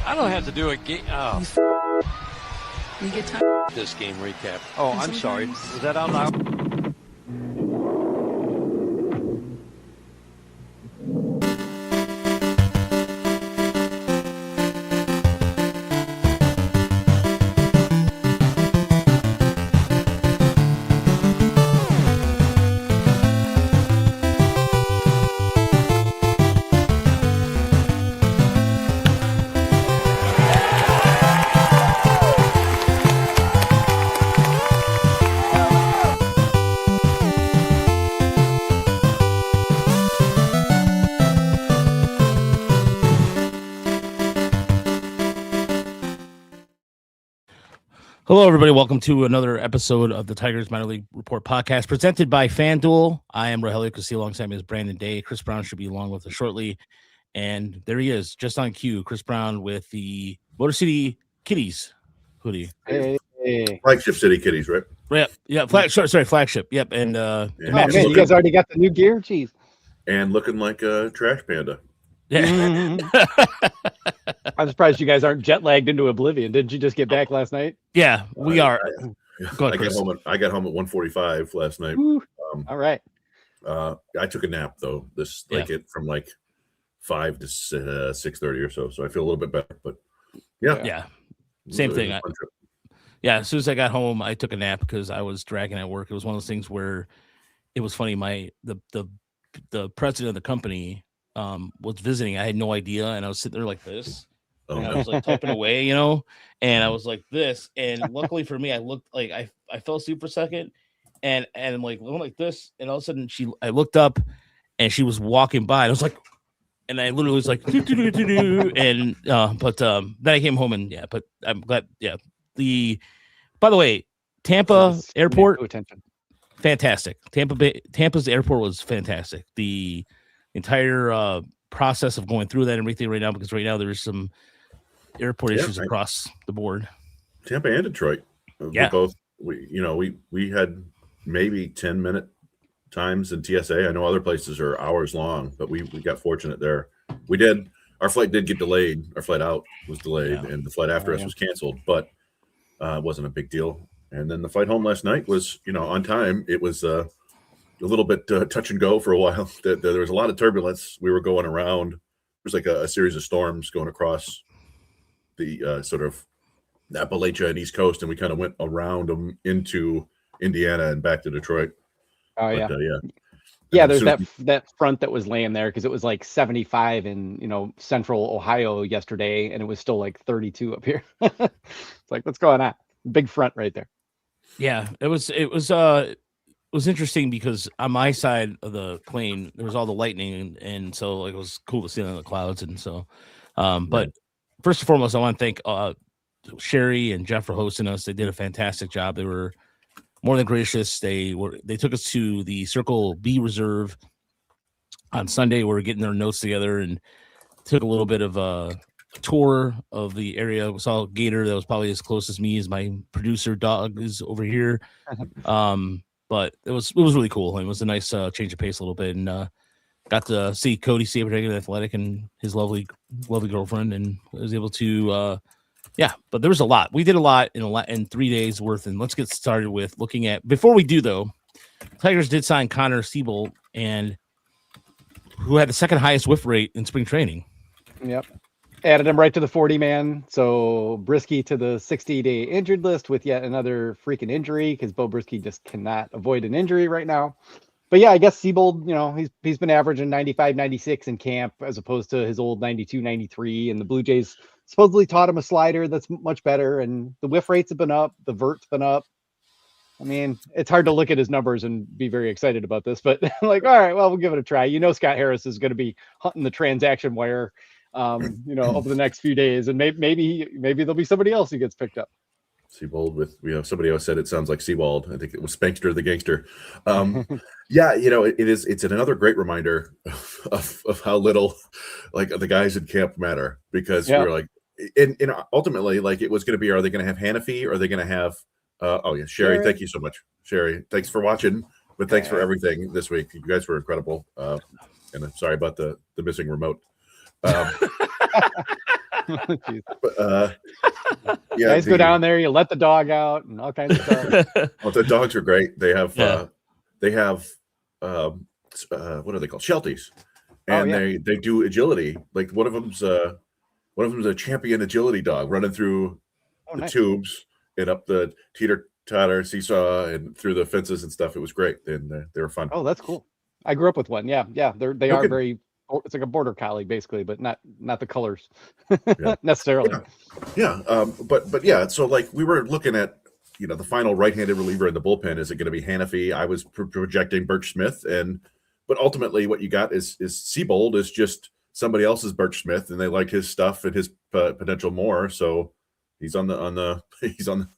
I don't have to do a game. Oh. You get time. This game recap. Oh, I'm sorry. Was that out loud? Hello, everybody. Welcome to another episode of the Tigers Minor League Report podcast presented by FanDuel. I am Rogelio Castillo. Alongside me is Brandon Day. Chris Brown should be along with us shortly. And there he is, just on cue. Chris Brown with the Motor City Kitties hoodie. Hey. Flagship City Kitties, right? Yeah. Flagship. Yep. And man, you guys already got the new gear? Jeez. And looking like a trash panda. Yeah. I'm surprised you guys aren't jet lagged into oblivion. Didn't you just get back last night? Yeah, we are. Go ahead, I got home at 1:45 last night. All right. I took a nap though. From like 5 to 6:30 or so. So I feel a little bit better. But yeah. Same thing. As soon as I got home, I took a nap because I was dragging at work. It was one of those things where it was funny. The president of the company was visiting. I had no idea, and I was sitting there like this. And I was like typing away, and I was like this. And luckily for me, I looked like I fell asleep for a second, and I'm like going like this, and all of a sudden I looked up, and she was walking by. And I was like, and I literally was like, and then I came home and but I'm glad. Yeah, by the way, Tampa airport, fantastic. Tampa's airport was fantastic. The entire process of going through that and everything right now, because right now there's some airport issues across the board. Tampa and Detroit, both. We had maybe 10-minute times in TSA. I know other places are hours long, but we got fortunate there. Our flight did get delayed. Our flight out was delayed, and the flight after us was canceled, but it wasn't a big deal. And then the flight home last night was, on time. It was a little bit touch and go for a while. There was a lot of turbulence. We were going around. There was like a series of storms going across the sort of Appalachia and East Coast, and we kind of went around them into Indiana and back to Detroit. Oh, yeah. There's that front that was laying there because it was like 75 in central Ohio yesterday, and it was still like 32 up here. It's like, what's going on? Big front right there. Yeah, it was interesting because on my side of the plane there was all the lightning, and so it was cool to see it in the clouds. And so but first and foremost, I want to thank Sherry and Jeff for hosting us. They did a fantastic job. They were more than gracious. They took us to the Circle B Reserve on Sunday. We were getting their notes together and took a little bit of a tour of the area. We saw a gator that was probably as close as me as my producer dog is over here. But it was really cool. It was a nice change of pace a little bit, and got to see Cody Saberhagen Athletic and his lovely girlfriend, and was able to but there was a lot. We did a lot in 3 days worth, and let's get started with looking at. Before we do though, Tigers did sign Connor Siebold, and who had the second highest whiff rate in spring training. Yep. Added him right to the 40-man. So Brisky to the 60-day injured list with yet another freaking injury, because Bo Brisky just cannot avoid an injury right now. But yeah, I guess Siebold, he's been averaging 95, 96 in camp as opposed to his old 92, 93. And the Blue Jays supposedly taught him a slider that's much better. And the whiff rates have been up. The vert's been up. I mean, it's hard to look at his numbers and be very excited about this, but like, all right, well, we'll give it a try. Scott Harris is going to be hunting the transaction wire over the next few days, and maybe there'll be somebody else who gets picked up. Siebold with somebody else said it sounds like Seawald. I think it was Spankster the gangster. It's another great reminder of how little like the guys in camp matter, because we're like, and ultimately like it was going to be, are they going to have Hanafi, or are they going to have Sherry? Thank you so much, Sherry. Thanks for watching, but thanks for everything this week. You guys were incredible. And I'm sorry about the missing remote. Jeez. Yeah, Guys go down there, you let the dog out and all kinds of stuff. Well, the dogs are great. They have what are they called? Shelties. And they do agility. Like one of them's a champion agility dog running through the tubes and up the teeter-totter seesaw and through the fences and stuff. It was great, and they were fun. Oh, that's cool. I grew up with one. Yeah. They are very. It's like a border collie, basically, but not the colors necessarily. Yeah. But yeah. So like we were looking at, the final right-handed reliever in the bullpen. Is it going to be Hannafy? I was projecting Birch Smith, but ultimately what you got is Seabold is just somebody else's Birch Smith, and they like his stuff and his potential more. So he's on the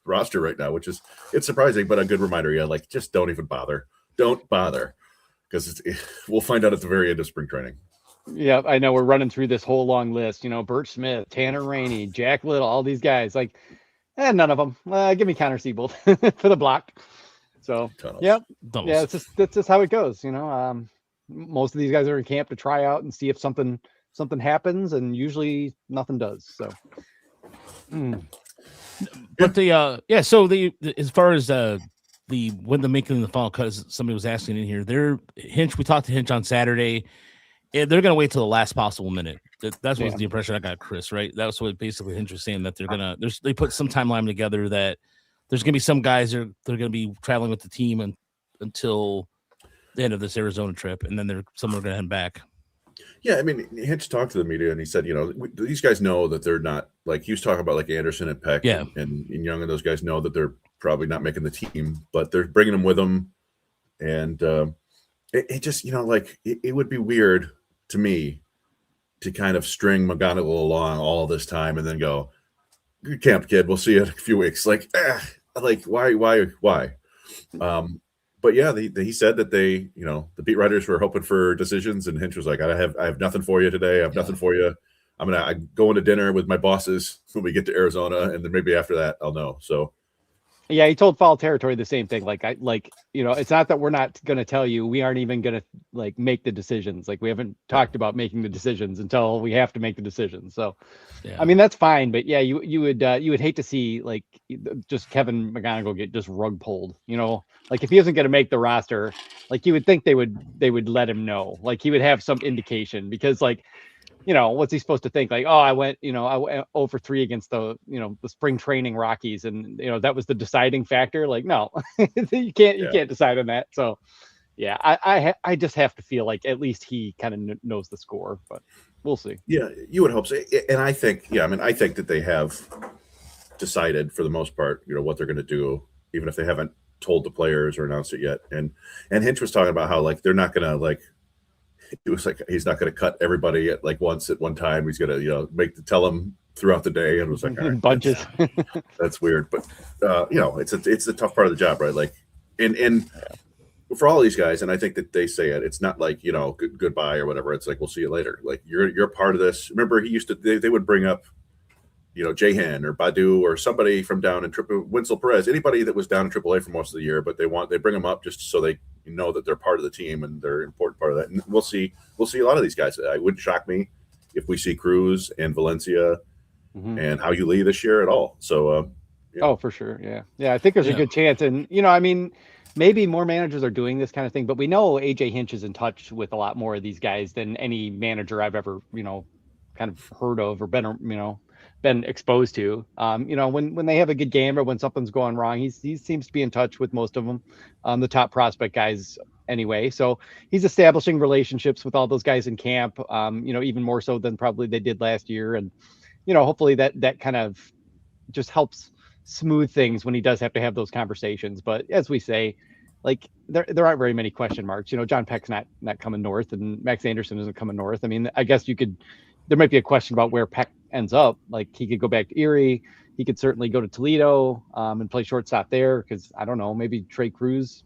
roster right now, which it's surprising, but a good reminder. Yeah, like just don't even bother. Don't bother, because we'll find out at the very end of spring training. Yeah, I know we're running through this whole long list. Birch Smith, Tanner Rainey, Jack Little, all these guys. Like, none of them. Give me Connor Seabold for the block. So, yeah, it's just how it goes. Most of these guys are in camp to try out and see if something happens, and usually nothing does. So, but so as far as when the making the final cut, as somebody was asking in here, we talked to Hinch on Saturday. They're going to wait till the last possible minute. That's the impression I got, Chris, right? That was what basically Hinch was saying, that they put some timeline together that there's going to be some guys they're going to be traveling with the team until the end of this Arizona trip, and then some are going to head back. Yeah, I mean, Hinch talked to the media, and he said, these guys know that they're not, like he was talking about, like Anderson and Peck and Young, and those guys know that they're probably not making the team, but they're bringing them with them, and it just, it would be weird to me to kind of string McGonigle along all this time and then go, good camp, kid, we'll see you in a few weeks. Like why? But yeah, he said that they, the beat writers were hoping for decisions, and Hinch was like, I have nothing for you today. I have nothing for you. I'm going to dinner with my bosses when we get to Arizona, and then maybe after that I'll know. So yeah, he told Foul Territory the same thing. It's not that we're not going to tell you. We aren't even going to make the decisions. Like, we haven't talked about making the decisions until we have to make the decisions. So, I mean, that's fine. But yeah, you would hate to see just Kevin McGonigle get just rug pulled. Like if he isn't going to make the roster, like you would think they would let him know. Like he would have some indication, because what's he supposed to think? Like, oh, I went 0 for 3 against the spring training Rockies, and that was the deciding factor. Like, no, you can't decide on that. So, yeah, I just have to feel like at least he kind of knows the score, but we'll see. Yeah, you would hope so. And I think, I think that they have decided for the most part, what they're going to do, even if they haven't told the players or announced it yet. And Hinch was talking about how they're not going to it was like he's not going to cut everybody at once at one time. He's going to tell them throughout the day, and it was like, all right, bunches. That's weird, but it's a tough part of the job, right? Like, and for all these guys, and I think that they say it's not like goodbye or whatever. It's like, we'll see you later. Like you're a part of this. Remember, he used to they would bring up Jahan or Badu or somebody from down in Winslow Perez, anybody that was down in AAA for most of the year, but they bring them up just so they know that they're part of the team and they're an important part of that. And we'll see a lot of these guys. It wouldn't shock me if we see Cruz and Valencia and How You Lee this year at all. So, oh, for sure. Yeah. I think there's a good chance. And, I mean, maybe more managers are doing this kind of thing, but we know AJ Hinch is in touch with a lot more of these guys than any manager I've ever, kind of heard of or been exposed to. When they have a good game or when something's going wrong, he seems to be in touch with most of them, the top prospect guys anyway. So he's establishing relationships with all those guys in camp, even more so than probably they did last year. And, hopefully that kind of just helps smooth things when he does have to have those conversations. But as we say, there aren't very many question marks. John Peck's not coming north, and Max Anderson isn't coming north. I mean, I guess there might be a question about where Peck ends up. Like, he could go back to Erie. He could certainly go to Toledo and play shortstop there, because I don't know, maybe Trey Cruz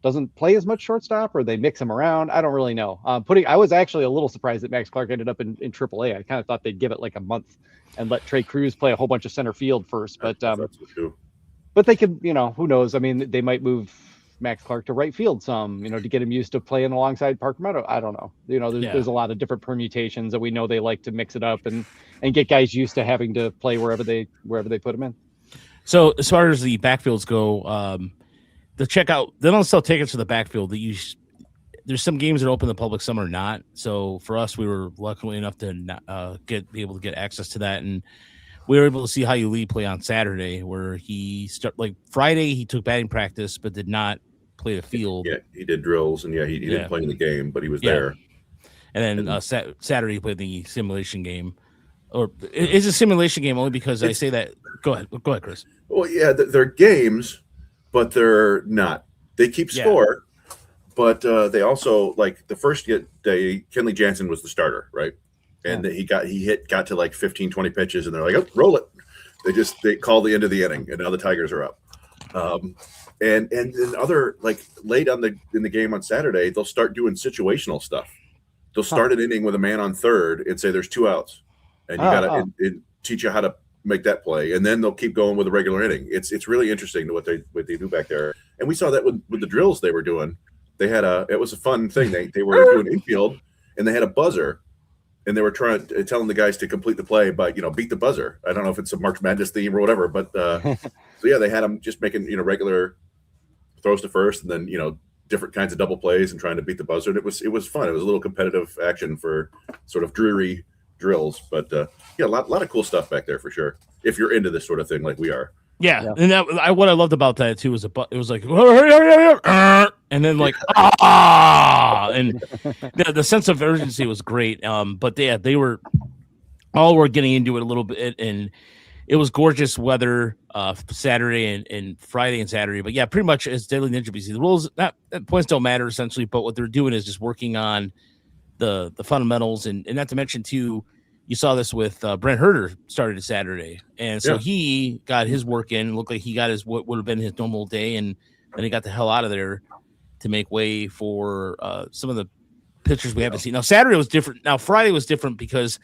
doesn't play as much shortstop, or they mix him around. I don't really know. I was actually a little surprised that Max Clark ended up in AAA. I kind of thought they'd give it a month and let Trey Cruz play a whole bunch of center field first. But they could, who knows? I mean, they might move Max Clark to right field some, to get him used to playing alongside Parker Meadow. I don't know. There's a lot of different permutations that we know they like to mix it up and get guys used to having to play wherever they put them in. So as far as the backfields go, the checkout, they don't sell tickets for the backfield. There's some games that open the public, some are not. So for us, we were lucky enough to be able to get access to that, and we were able to see how Lee play on Saturday, where he Friday he took batting practice but did not play the field. Yeah, he did drills, and he didn't play in the game, but he was there. And then Saturday he played the simulation game. Or it's a simulation game only because I say that. Go ahead, Chris. Well, yeah, they're games, but they're not. They keep score, but they also, like the first day, Kenley Jansen was the starter, right? And he got to like 15, 20 pitches, and they're like, oh, roll it. They call the end of the inning, and now the Tigers are up. And then other, like late in the game on Saturday, they'll start doing situational stuff. They'll start an inning with a man on third and say there's 2 outs, and you got to teach you how to make that play, and then they'll keep going with a regular inning. It's really interesting to what they do back there, and we saw that with the drills they were doing. They had it was a fun thing. They were doing infield, and they had a buzzer, and they were telling the guys to complete the play by beat the buzzer. I don't know if it's a March Madness theme or whatever, but so they had them just making regular throws to first, and then different kinds of double plays and trying to beat the buzzer. And it was fun. It was a little competitive action for sort of dreary drills, but a lot of cool stuff back there for sure. If you're into this sort of thing like we are. Yeah. And what I loved about that too was it was like, and then like and the sense of urgency was great. But they were getting into it a little bit, and it was gorgeous weather Saturday and Friday and Saturday. But yeah, pretty much as Deadly Ninja BC, the rules points don't matter essentially, but what they're doing is just working on the fundamentals, and not to mention too, you saw this with Brent Herter started Saturday, and so he got his work in. Looked like he got his what would have been his normal day, and then he got the hell out of there to make way for some of the pitchers we haven't seen. Now Saturday was different. Now Friday was different because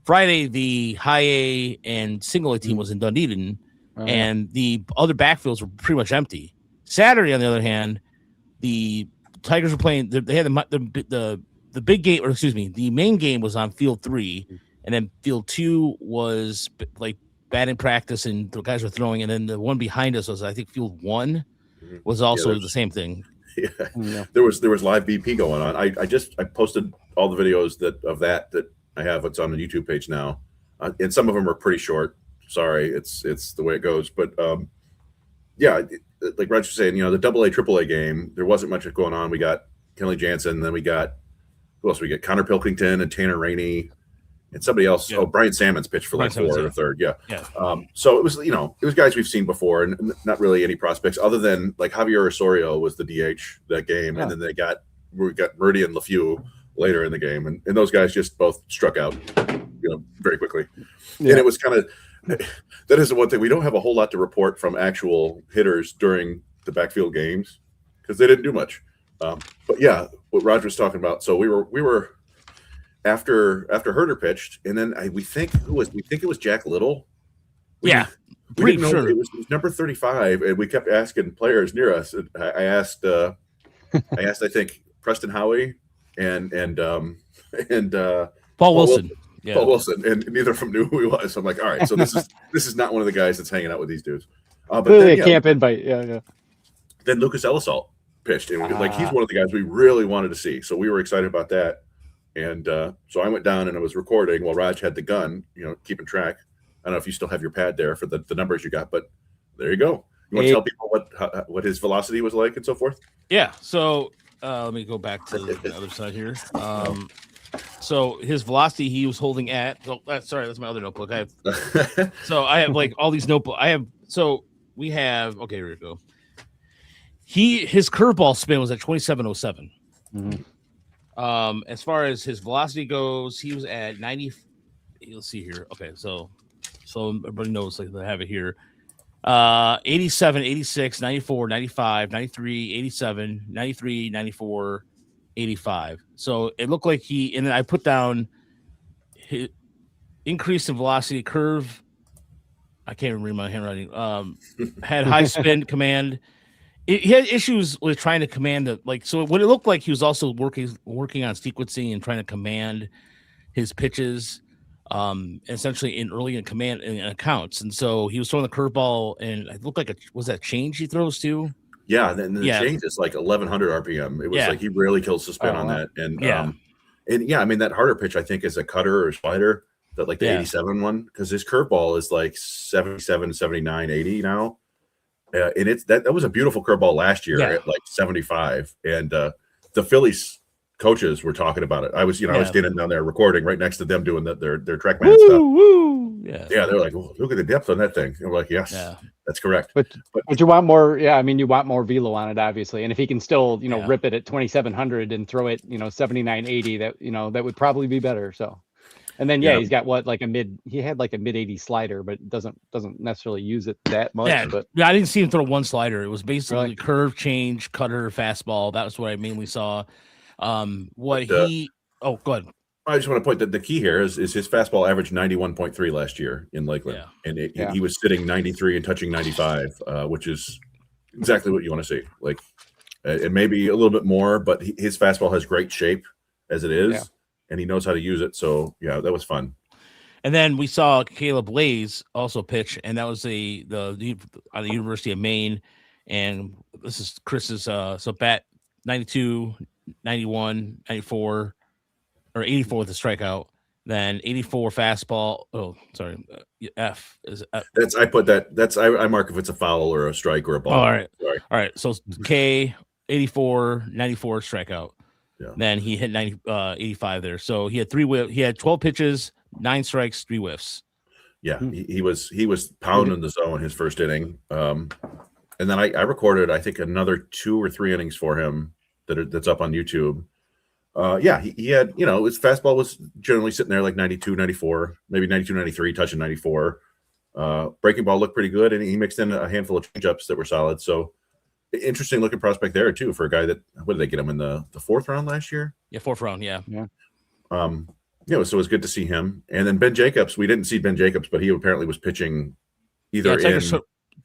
Friday the high A and single A team was in Dunedin, and the other backfields were pretty much empty. Saturday, on the other hand, the Tigers were playing. They had the big game, or excuse me, the main game was on field 3, and then field 2 was like batting practice, and the guys were throwing, and then the one behind us was, I think, field 1 was also the same thing. Yeah. There was live BP going on. I posted all the videos of that I have. It's on the YouTube page now, and some of them are pretty short. Sorry, it's the way it goes. But like Reg was saying, the AA AAA game, there wasn't much going on. We got Kenley Jansen, then we got who else? We get Connor Pilkington and Tanner Rainey and somebody else. Yeah. Oh, Brian Salmon's pitched for like 4 or 3rd. Yeah. So it was, it was guys we've seen before, and not really any prospects other than like Javier Osorio was the DH that game. And then we got Murdy and LeFew later in the game. And those guys just both struck out, very quickly. Yeah. And it was kind of, that is the one thing. We don't have a whole lot to report from actual hitters during the backfield games because they didn't do much. But yeah, what Roger was talking about. So we were after Herter pitched, and then we think it was Jack Little. We didn't know sure it was number 35, and we kept asking players near us. I asked I think Preston Howie and Paul Wilson. Yeah. Paul Wilson, and neither of them knew who he was. So I'm like, all right, so this is not one of the guys that's hanging out with these dudes. But then, camp invite, yeah. Then Lucas Ellisalt pitched, and he's one of the guys we really wanted to see. So we were excited about that, and so I went down and I was recording while Raj had the gun, keeping track. I don't know if you still have your pad there for the numbers you got, but there you go. You want to tell people what his velocity was like and so forth? Yeah. So let me go back to the other side here. So his velocity, he was holding at. Oh, sorry, that's my other notebook. I have like all these notebooks. We have. Okay, here we go. His curveball spin was at 2707. Mm-hmm. As far as his velocity goes, he was at 90. Let's see here. Okay, so everybody knows, like, I have it here. 87, 86, 94, 95, 93, 87, 93, 94, 85. So it looked like and then I put down his increase in velocity curve. I can't even read my handwriting. Had high spin command he had issues with trying to command the so what it looked like he was also working on sequencing and trying to command his pitches essentially in early in command in accounts. And so he was throwing the curveball and it looked like was that change he throws too? Yeah, then the change is like 1100 RPM. It was like he really kills the spin on that. And I mean that harder pitch I think is a cutter or slider, that like the 87 one, because his curveball is like 77, 79, 80 now. And it's that was a beautiful curveball last year at like 75. And the Phillies coaches were talking about it. I was standing down there recording right next to them doing their TrackMan stuff. Woo! Yeah, they're like, oh, look at the depth on that thing. And we're like, yes, that's correct. But you want more? Yeah, I mean, you want more velo on it, obviously. And if he can still, rip it at 2700 and throw it, 79, 80, that that would probably be better. So. And then he's got he had like a mid 80 slider, but doesn't necessarily use it that much. I didn't see him throw one slider. It was basically curve, change, cutter, fastball. That was what I mainly saw. Go ahead. I just want to point that the key here is his fastball averaged 91.3 last year in Lakeland, and he was sitting 93 and touching 95, which is exactly what you want to see. Like, it may be a little bit more, but his fastball has great shape as it is. Yeah. And he knows how to use it. So, that was fun. And then we saw Caleb Blaze also pitch, and that was the University of Maine. And this is Chris's bat 92, 91, 94, or 84 with a strikeout. Then 84 fastball. Oh, sorry. F is F. I mark if it's a foul or a strike or a ball. Oh, all right. Sorry. All right. So K 84, 94 strikeout. Yeah. Then he hit 85 there. So he had he had 12 pitches, 9 strikes, 3 whiffs. Yeah, he was pounding the zone his first inning. And then I recorded, I think, another 2 or 3 innings for him that's up on YouTube. He had, his fastball was generally sitting there like 92, 94, maybe 92, 93, touching 94. Breaking ball looked pretty good, and he mixed in a handful of changeups that were solid. So interesting looking prospect there too for a guy that, what did they get him in the 4th round last year? Yeah, 4th round. Yeah. So it was good to see him. And then Ben Jacobs, we didn't see Ben Jacobs, but he apparently was pitching either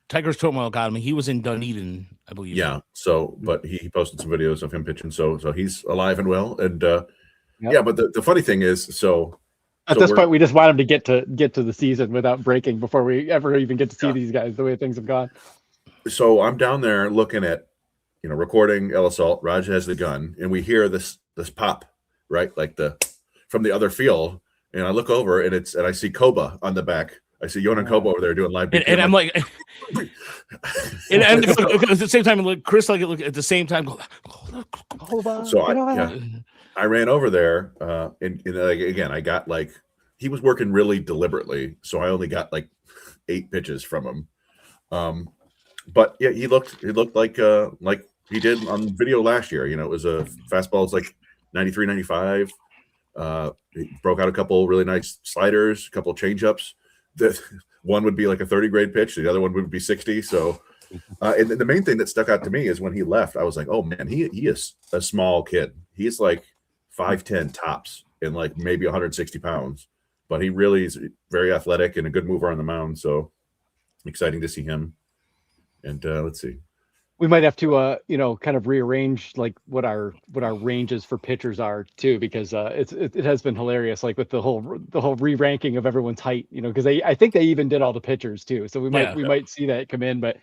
Tigers Turmoil got him. He was in Dunedin, I believe. Yeah. So, but he posted some videos of him pitching. So he's alive and well. And but the funny thing is, at this point, we just want him to get to the season without breaking before we ever even get to see these guys, the way things have gone. So I'm down there looking at, recording El Assault. Raj has the gun, and we hear this pop, right? Like from the other field, and I look over, and I see Koba on the back. I see Yonan Koba over there doing live. And I'm like, and at the same time, like Chris, look at the same time. So I ran over there, and again, I got he was working really deliberately, so I only got 8 pitches from him. But yeah, he looked like he did on video last year. It was a fastball. It's like 93, 95. He broke out a couple really nice sliders, a couple of changeups. One would be like a 30 grade pitch. The other one would be 60. So, and the main thing that stuck out to me is when he left, I was like, oh man, he is a small kid. He's like 5'10" tops and maybe 160 pounds, but he really is very athletic and a good mover on the mound. So exciting to see him. And let's see. We might have to kind of rearrange what our ranges for pitchers are too, because it has been hilarious, with the whole re-ranking of everyone's height, because I think they even did all the pitchers too. So we might see that come in, but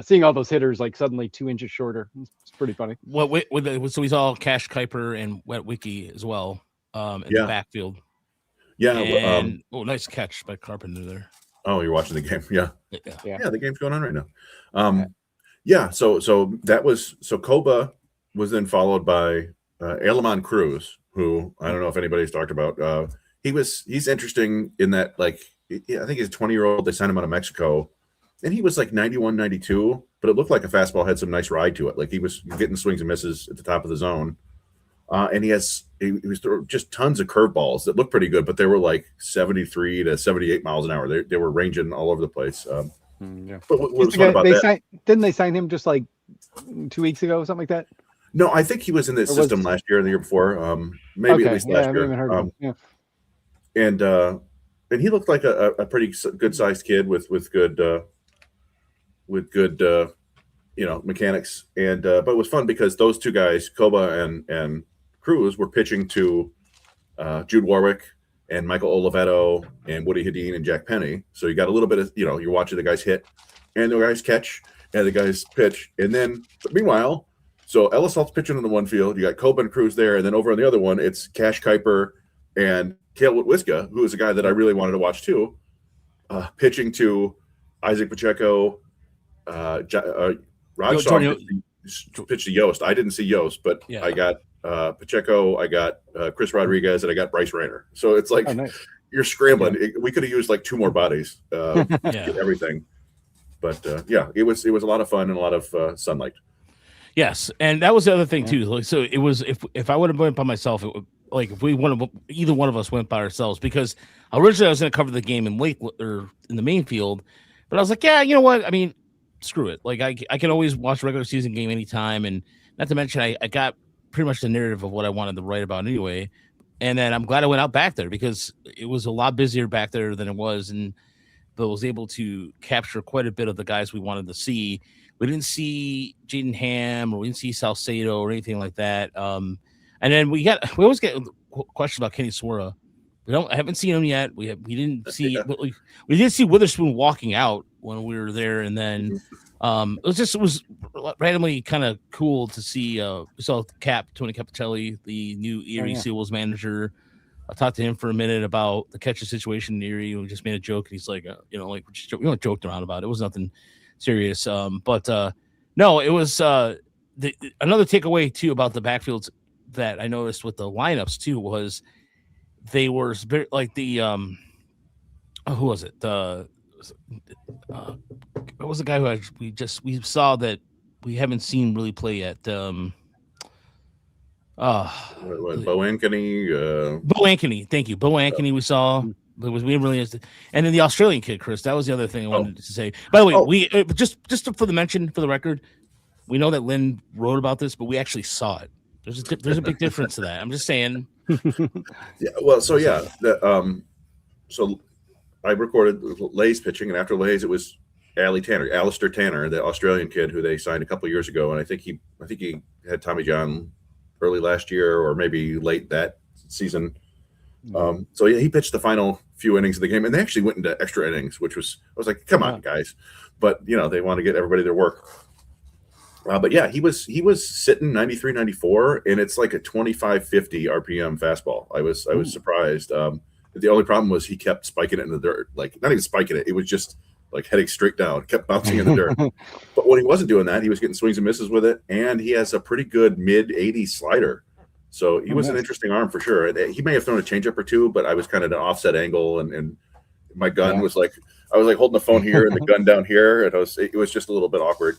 seeing all those hitters suddenly 2 inches shorter, it's pretty funny. So we saw Cash Kuiper and Wet Wiki as well in the backfield. Yeah. And, nice catch by Carpenter there. Oh, you're watching the game. Yeah. The game's going on right now. So Koba was then followed by Elamon Cruz, who I don't know if anybody's talked about. He's interesting in that, I think he's a 20-year-old. They signed him out of Mexico, and he was 91, 92, but it looked like a fastball had some nice ride to it. He was getting swings and misses at the top of the zone. And he was throwing just tons of curveballs that looked pretty good, but they were 73 to 78 miles an hour. They were ranging all over the place. But what was fun about that? Didn't they sign him just 2 weeks ago, something like that? No, I think he was in the system last year and the year before. Maybe at least last year. And he looked like a pretty good sized kid with good mechanics. And but it was fun because those two guys, Koba and Cruz, were pitching to Jude Warwick and Michael Oliveto and Woody Hedin and Jack Penny. So you got a little bit of, you're watching the guys hit and the guys catch and the guys pitch. And then, but meanwhile, so Ellis Salt's pitching in the one field. You got Koba and Cruz there. And then over on the other one, it's Cash Kuiper and Cale Witwiska, who is a guy that I really wanted to watch too, pitching to Isaac Pacheco, Raj Shaw pitched to Yost. I didn't see Yost, but yeah. I got Pacheco, I got Chris Rodriguez, and I got Bryce Rainer. So it's like you're scrambling. Yeah. We could have used like two more bodies, everything. But it was a lot of fun and a lot of sunlight. Yes, and that was the other thing too. Like, so it was if I would have went by myself, it would, like if either one of us went by ourselves, because originally I was going to cover the game in Lakeland or in the main field, but I was like, yeah, you know what? I mean, screw it. Like I can always watch a regular season game anytime, and not to mention I got pretty much the narrative of what I wanted to write about anyway. And then I'm glad I went out back there because it was a lot busier back there than it was, and but was able to capture quite a bit of the guys we wanted to see. We didn't see Jaden Ham or we didn't see Salcedo or anything like that. And then we always get questions about Kenny Suara. I haven't seen him yet. We didn't see we did see Witherspoon walking out when we were there, and then it was randomly kind of cool to see. We saw Tony Capitelli, the new Erie Seawolves manager. I talked to him for a minute about the catcher situation in Erie. We just made a joke, and he's like, we joked around about it. It was nothing serious. But no, it was another takeaway too about the backfields that I noticed with the lineups too was they were very, like the who was it? What was the guy who we saw that we haven't seen really play yet? Bo Ankeny. Bo Ankeny, thank you. Bo Ankeny we saw. We didn't really, and then the Australian kid, Chris. That was the other thing I wanted to say. By the way, we just for the mention, for the record, we know that Lynn wrote about this, but we actually saw it. There's a big difference to that. I'm just saying. Yeah. Well, so yeah, so I recorded Lay's pitching, and after Lay's, it was Alistair Tanner, the Australian kid who they signed a couple of years ago, and I think he had Tommy John early last year or maybe late that season. So yeah, he pitched the final few innings of the game, and they actually went into extra innings, I was like, come on, guys. But they want to get everybody their work. But yeah, he was sitting 93, 94, and it's like a 25-50 RPM fastball. I was surprised. The only problem was he kept spiking it in the dirt, like not even spiking it. It was just like heading straight down, kept bouncing in the dirt. But when he wasn't doing that, he was getting swings and misses with it, and he has a pretty good mid-80s slider. So he was an interesting arm for sure. He may have thrown a changeup or two, but I was kind of an offset angle, and my gun was like I was like holding the phone here and the gun down here, and it was just a little bit awkward.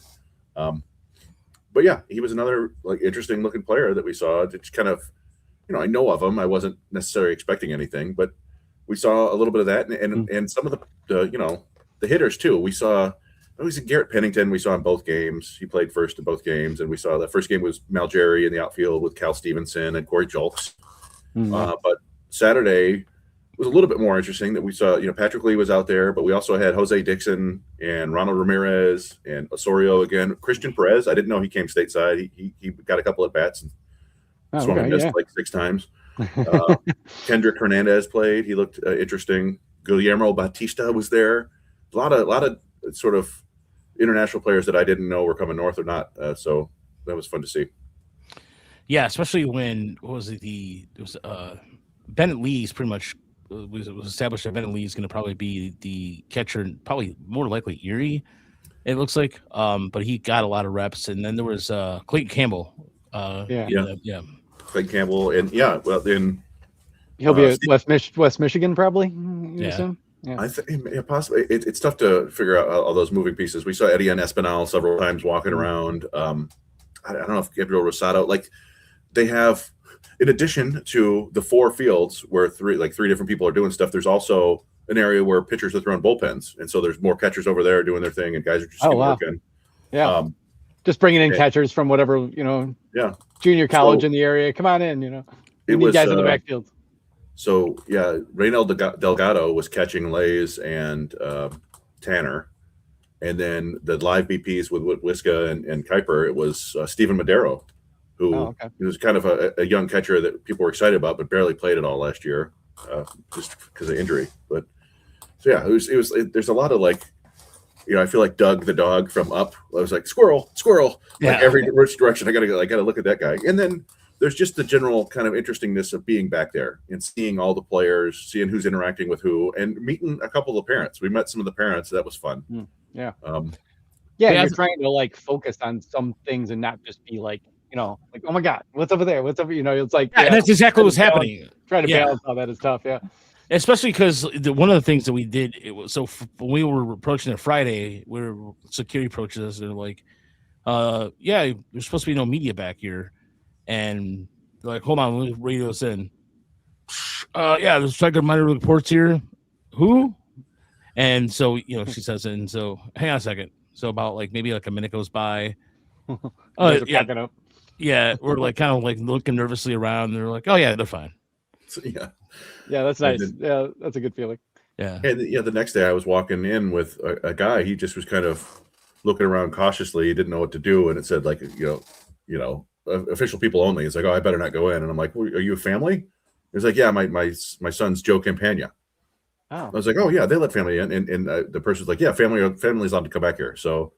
But yeah, he was another like interesting looking player that we saw. It's kind of, I know of him. I wasn't necessarily expecting anything, but we saw a little bit of that, and some of the hitters too. We saw. Garrett Pennington, we saw in both games. He played first in both games, and we saw that first game was Malgeri in the outfield with Cal Stevenson and Corey Julks. But Saturday was a little bit more interesting that we saw, Patrick Lee was out there, but we also had Jose Dixon and Ronald Ramirez and Osorio again. Christian Perez, I didn't know he came stateside. He got a couple at bats and swung and missed like 6 times. Kendrick Hernandez played. He looked interesting. Guillermo Batista was there. A lot of sort of international players that I didn't know were coming north or not. So that was fun to see. Yeah, especially when Bennett Lee's pretty much was established that Bennett Lee is going to probably be the catcher, probably more likely Erie, it looks like. But he got a lot of reps, and then there was Clayton Campbell. Clayton Campbell, and then he'll be at West Michigan probably. Yeah, I think possibly. It's tough to figure out all those moving pieces. We saw Etienne Espinal several times walking around. I don't know if Gabriel Rosado, like they have, in addition to the 4 fields where three different people are doing stuff, there's also an area where pitchers are throwing bullpens, and so there's more catchers over there doing their thing, and guys are just working. Yeah, just bringing in catchers from whatever junior college in the area. Come on in, we need guys in the backfield. So yeah, Reynel Delgado was catching Lays and Tanner, And then the live BPs with Wiska and Kuiper, it was Steven Madero, who he was kind of a young catcher that people were excited about, but barely played at all last year, just because of injury. But so yeah, it was. There's a lot of like, I feel like Doug the dog from Up. I was like squirrel, like every direction. I gotta look at that guy. And then there's just the general kind of interestingness of being back there and seeing all the players, seeing who's interacting with who, and meeting a couple of the parents. We met some of the parents. That was fun. Yeah. Yeah, you're trying to like focus on some things and not just be like, like, oh my God, what's over there? What's over? It's like, and that's exactly what's happening. Trying to balance all that is tough. Yeah. Especially because one of the things that we did, it was when we were approaching it Friday, security approached us. They're like, yeah, there's supposed to be no media back here. And they're like, hold on, let me radio us in. Yeah, there's Striker minor reports here. Who? And so, she says it. And so, hang on a second. So about maybe a minute goes by. Yeah, we're like kind of like looking nervously around. And they're like, oh yeah, they're fine. So, yeah, that's nice. Yeah, that's a good feeling. Yeah. And the next day I was walking in with a guy. He just was kind of looking around cautiously. He didn't know what to do, and it said like, official people only. It's like, oh, I better not go in. And I'm like, well, are you a family? He's like, yeah, my son's Joe Campagna. Oh. I was like, oh yeah, they let family in, and the person's like, yeah, family's allowed to come back here. So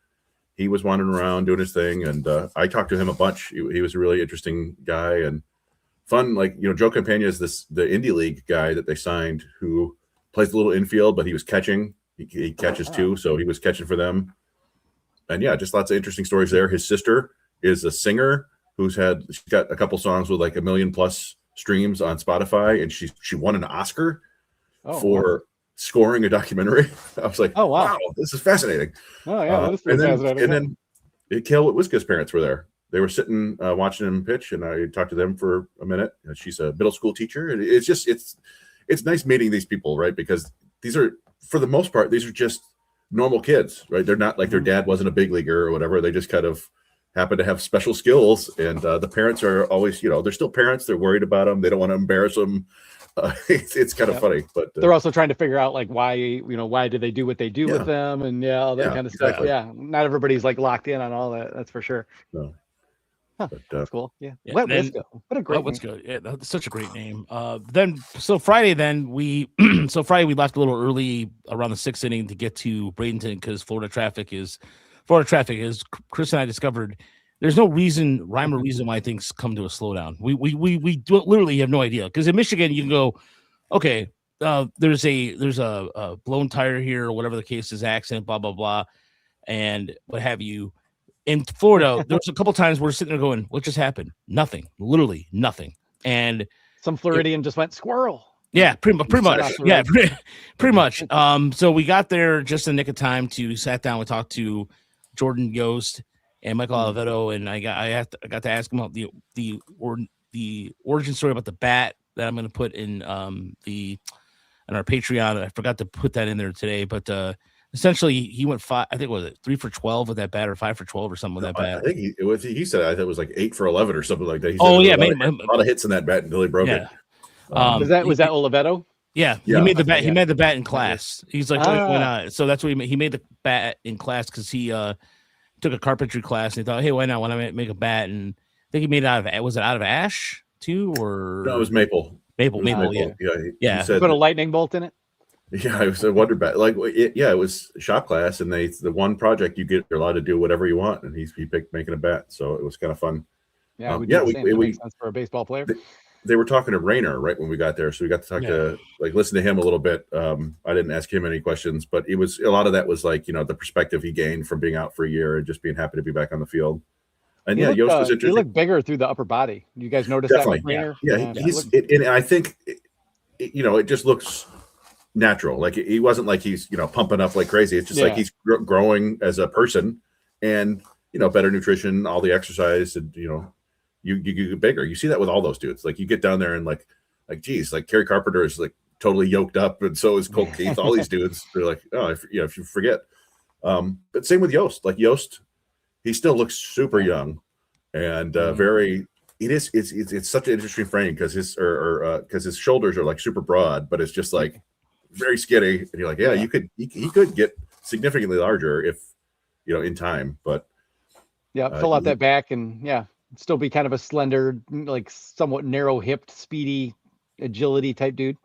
he was wandering around doing his thing, and I talked to him a bunch. He was a really interesting guy and fun. Like, Joe Campagna is the indie league guy that they signed, who plays a little infield, but he was catching. He catches too, so he was catching for them. And yeah, just lots of interesting stories there. His sister is a singer she's got a couple songs with like 1 million+ streams on Spotify, and she won an Oscar for scoring a documentary. I was like, oh wow, this is fascinating. Oh yeah, that's fascinating. And then Kale Wiska's parents were there. They were sitting watching him pitch, and I talked to them for a minute. She's a middle school teacher, and it's nice meeting these people, right? Because these are, for the most part, these are just normal kids, right? They're not like their dad wasn't a big leaguer or whatever. They just kind of happen to have special skills, and the parents are always, they're still parents. They're worried about them. They don't want to embarrass them. It's kind of funny, but they're also trying to figure out like why did they do what they do with them, and all that kind of stuff. Yeah, not everybody's like locked in on all that. That's for sure. No. Huh, that's cool. Yeah. What a great name. Yeah, that's such a great name. Friday we Friday we left a little early around the 6th inning to get to Bradenton because Florida traffic is Chris and I discovered there's no rhyme or reason why things come to a slowdown. We literally have no idea, because in Michigan you can go, okay, there's a blown tire here or whatever the case is, accident, blah blah blah, and what have you. In Florida, there was a couple times we're sitting there going, what just happened? Nothing, literally nothing. And some Floridian just went squirrel. Yeah, pretty much. Yeah, pretty much. So we got there just in the nick of time to sat down. We talked to Jordan Yost and Michael Oliveto, and I got to ask him about the origin story about the bat that I'm going to put in on our Patreon. I forgot to put that in there today, but essentially he went 5. I think was it 3 for 12 with that bat, or 5 for 12 or something with that bat. I think he said I thought it was like 8 for 11 or something like that. He said a lot of hits in that bat until he broke it. Was that Oliveto? Yeah, he made the bat. He made the bat in class. He's like, why not? So that's what he made the bat in class, because he took a carpentry class and he thought, hey, why not? Why not make a bat? And I think he made it out of ash too, or no, it was maple. Maple. Yeah. He put a lightning bolt in it. Yeah, it was a wonder bat. It was shop class, and the one project you get, you're allowed to do whatever you want, and he picked making a bat, so it was kind of fun. Yeah, it makes sense for a baseball player. They were talking to Rayner right when we got there, so we got to talk to listen to him a little bit. I didn't ask him any questions, but it was a lot of that was the perspective he gained from being out for a year and just being happy to be back on the field. And Yost was interesting. He looked bigger through the upper body. You guys notice that with Rayner? Yeah, and I think it just looks natural. Like he wasn't like he's pumping up like crazy. It's just like he's growing as a person, and better nutrition, all the exercise, and you get bigger. You see that with all those dudes. Like you get down there and like geez, like Kerry Carpenter is like totally yoked up, and so is Colt Keith. All these dudes, they're like, oh, if you forget. But same with Yost. Like Yost, he still looks super young, and very. It's such an interesting frame because his shoulders are like super broad, but it's just like very skinny, and you're like, he could get significantly larger if in time. But fill out that back and still be kind of a slender, like somewhat narrow-hipped, speedy, agility type dude.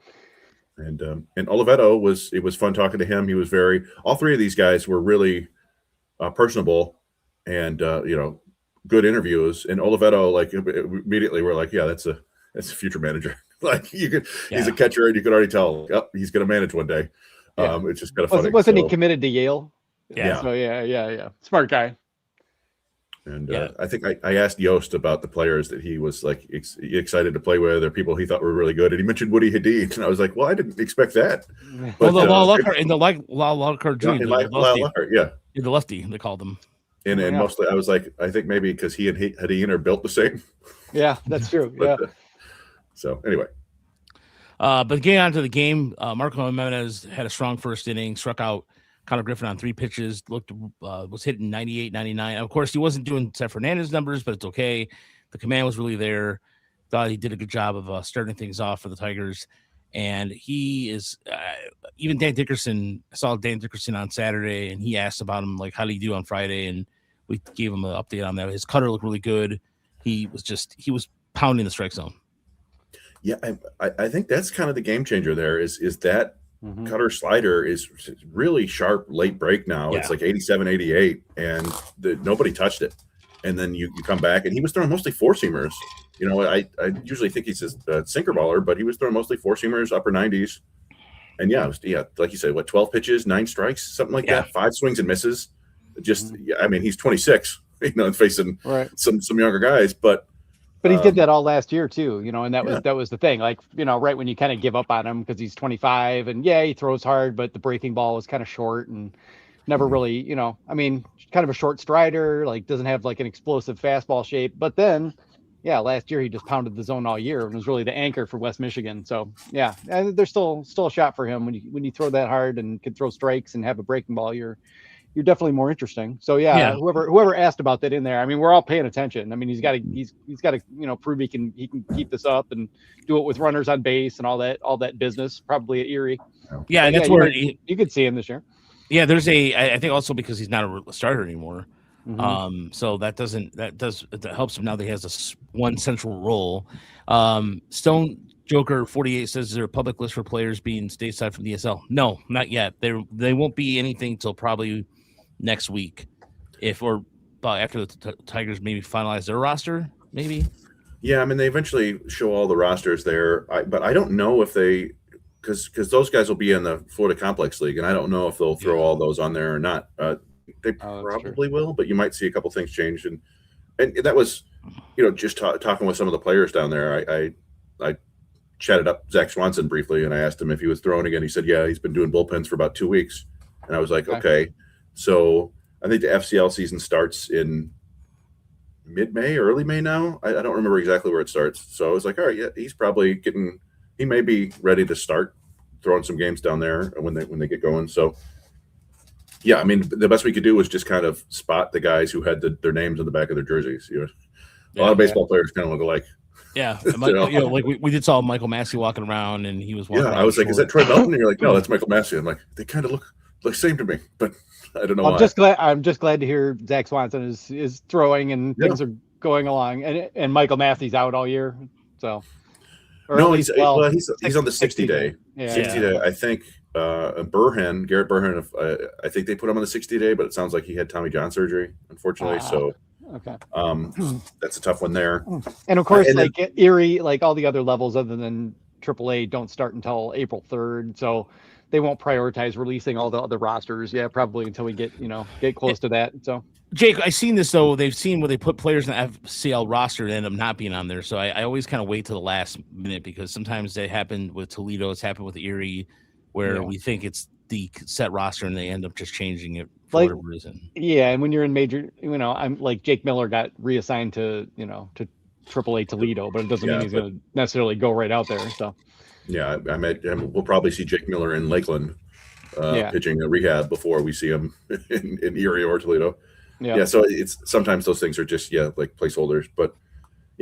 And Oliveto it was fun talking to him. He was all three of these guys were really personable and good interviews. And Oliveto, like, immediately we're like, yeah, that's a future manager. Like, he's a catcher, and you could already tell, he's going to manage one day. It's just kind of funny. Wasn't he committed to Yale? Yeah. So yeah. Smart guy. And I think I asked Yost about the players that he was like excited to play with, or people he thought were really good, and he mentioned Woody Hadid, and I was like, well, I didn't expect that. Well, the Lyle Lockhart Jr., the lefty, they called him. And mostly, I was like, I think maybe because he and Hadid are built the same. Yeah, that's true. So anyway. But getting on to the game, Marco Jimenez had a strong first inning, struck out Connor Griffin on 3 pitches, was hitting 98, 99. Of course, he wasn't doing Seth Fernandez numbers, but it's okay. The command was really there. Thought he did a good job of starting things off for the Tigers. And he is even Dan Dickerson. I saw Dan Dickerson on Saturday, and he asked about him, like, how did he do on Friday? And we gave him an update on that. His cutter looked really good. He was pounding the strike zone. Yeah, I think that's kind of the game changer there is that cutter slider is really sharp late break now. It's like 87, 88, and nobody touched it. And then you come back, and he was throwing mostly four-seamers. I usually think he's a sinker baller, but he was throwing mostly four-seamers, upper 90s. And like you said, 12 pitches, 9 strikes, something like that, 5 swings and misses. Just, I mean, he's 26, and facing some younger guys, but he did that all last year too, and that was the thing. Like, right when you kind of give up on him because he's 25, and he throws hard, but the breaking ball is kind of short and never really, kind of a short strider, like doesn't have like an explosive fastball shape. But then, last year he just pounded the zone all year and was really the anchor for West Michigan. So and there's still a shot for him when you throw that hard and can throw strikes and have a breaking ball. You're definitely more interesting. So whoever asked about that in there, I mean, we're all paying attention. I mean, he's got to prove he can keep this up and do it with runners on base and all that business, probably at Erie. Yeah, and that's where you could see him this year. Yeah, I think also because he's not a starter anymore. So that helps him now that he has one central role. Stone Joker 48 says, is there a public list for players being stateside from the ESL? No, not yet. They won't be anything till probably next week, after the Tigers maybe finalize their roster, maybe. Yeah, I mean, they eventually show all the rosters there, but I don't know if they, because those guys will be in the Florida Complex League, and I don't know if they'll throw all those on there or not. They probably will, but you might see a couple things change, and that was, just talking with some of the players down there. I chatted up Zach Swanson briefly, and I asked him if he was throwing again. He said, yeah, he's been doing bullpens for about 2 weeks. And I was like, okay. So I think the FCL season starts in mid-May, early May now. I don't remember exactly where it starts. So I was like, all right, he's probably he may be ready to start throwing some games down there when they get going. So, I mean, the best we could do was just kind of spot the guys who had their names on the back of their jerseys. A lot of baseball players kind of look alike. Yeah, like we did saw Michael Massey walking around, and he was walking around. I was like, is that Troy Melton? And you're like, no, that's Michael Massey. I'm like, they kind of look the same to me, but I don't know why. I'm just glad to hear Zach Swanson is throwing and things are going along, and Michael Massey's out all year. So he's on the 60 day. 60 day. I think Garrett Burhan. I think they put him on the 60 day, but it sounds like he had Tommy John surgery, unfortunately. So. Okay. That's a tough one there. And of course, Erie, like all the other levels other than AAA, don't start until April 3rd. So they won't prioritize releasing all the other rosters. Yeah, probably until we get close to that. So Jake, I've seen this though. They've seen where they put players in the FCL roster and end up not being on there. So I always kind of wait to the last minute because sometimes they happen with Toledo. It's happened with Erie, where we think it's the set roster and they end up just changing it for whatever reason. Yeah, and when you're in major, I'm like Jake Miller got reassigned to AAA Toledo, but it doesn't mean he's going to necessarily go right out there. So we'll probably see Jake Miller in Lakeland pitching a rehab before we see him in Erie or Toledo. Yeah, so it's sometimes those things are just like placeholders, but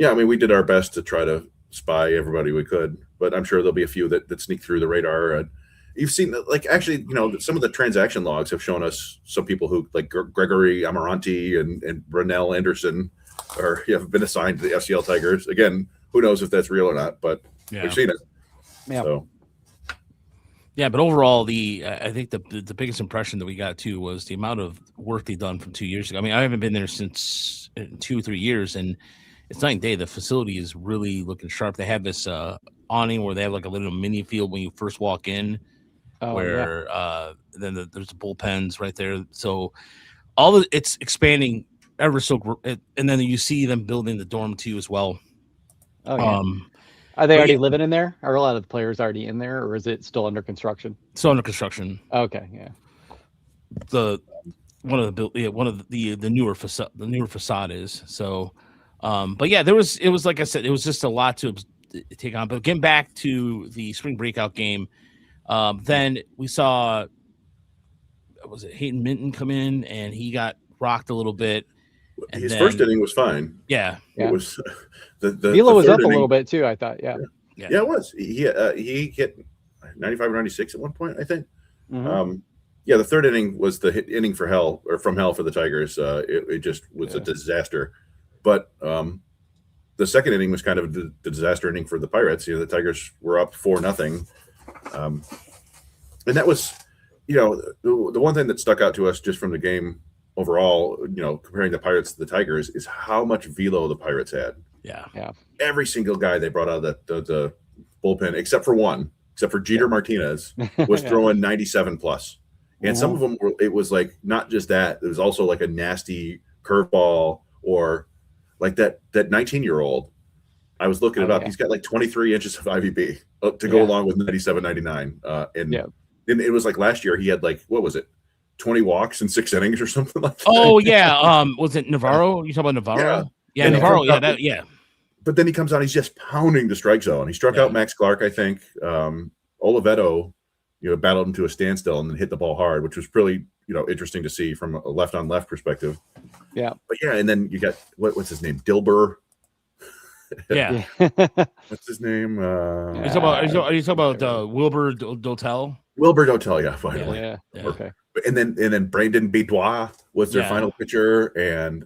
I mean we did our best to try to spy everybody we could, but I'm sure there'll be a few that sneak through the radar. And you've seen like actually, some of the transaction logs have shown us some people who like Gregory Amaranti and Brunel Anderson have been assigned to the FCL Tigers. Again, who knows if that's real or not, but we've seen it. Yeah. So. Yeah, but overall, I think the biggest impression that we got too was the amount of work they've done from 2 years ago. I mean, I haven't been there since 2 or 3 years, and it's night and day. The facility is really looking sharp. They have this awning where they have like a little mini field when you first walk in, then there's the bullpens right there. So it's expanding ever so, and then you see them building the dorm too as well. Oh, yeah. Are they already living in there? Are a lot of the players already in there, or is it still under construction? Still under construction. Okay, yeah. One of the newer facade is so. But yeah, it was like I said, it was just a lot to take on. But getting back to the spring breakout game, then we saw Hayden Minton come in and he got rocked a little bit. His first inning was fine. Yeah. It was the Velo was up a little bit too, I thought. Yeah, it was. He hit 95 or 96 at one point, I think. Mm-hmm. The third inning was the inning from hell for the Tigers. It just was a disaster. But the second inning was kind of the disaster inning for the Pirates. The Tigers were up 4-0. And that was, the one thing that stuck out to us just from the game overall, comparing the Pirates to the Tigers, is how much velo the Pirates had. Yeah. Every single guy they brought out of the bullpen, except for Jeter Martinez, was throwing 97 plus. And some of them it was like not just that, it was also like a nasty curveball, or like that 19-year-old. I was looking it up. He's got like 23 inches of IVB to go along with 97, 99. And it was like last year he had like, what was it? 20 walks in 6 innings or something like that. Oh yeah. Was it Navarro? You talking about Navarro? Yeah, Navarro. Yeah, But then he comes out, he's just pounding the strike zone. He struck out Max Clark, I think. Oliveto, battled him to a standstill and then hit the ball hard, which was really, interesting to see from a left on left perspective. Yeah. But and then you got what's his name? Dilber. Yeah. What's his name? Are you talking about Wilbur Dotel? Wilbur Dotel, yeah, finally. Yeah. Okay. And then Brandon Bidois was their final pitcher, and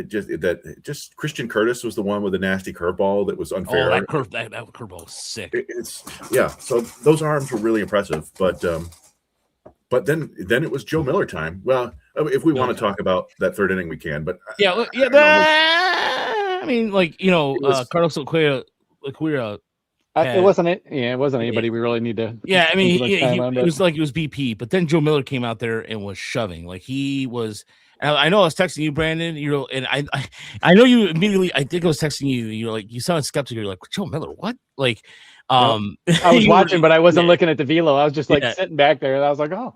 just Christian Curtis was the one with the nasty curveball that was unfair. Oh, that curveball was sick. So those arms were really impressive, but then it was Joe Miller time. Well, if we want to talk about that third inning, we can. But I mean, like Carlos Acquira. It wasn't anybody we really need to. Yeah, I mean, it was like it was BP, but then Joe Miller came out there and was shoving. Like he was. I know I was texting you, Brandon. I know you immediately. I think I was texting you. You're like, you sounded skeptical. You're like, Joe Miller, what? Like, I was watching, but I wasn't looking at the velo. I was just like sitting back there, and I was like, Joe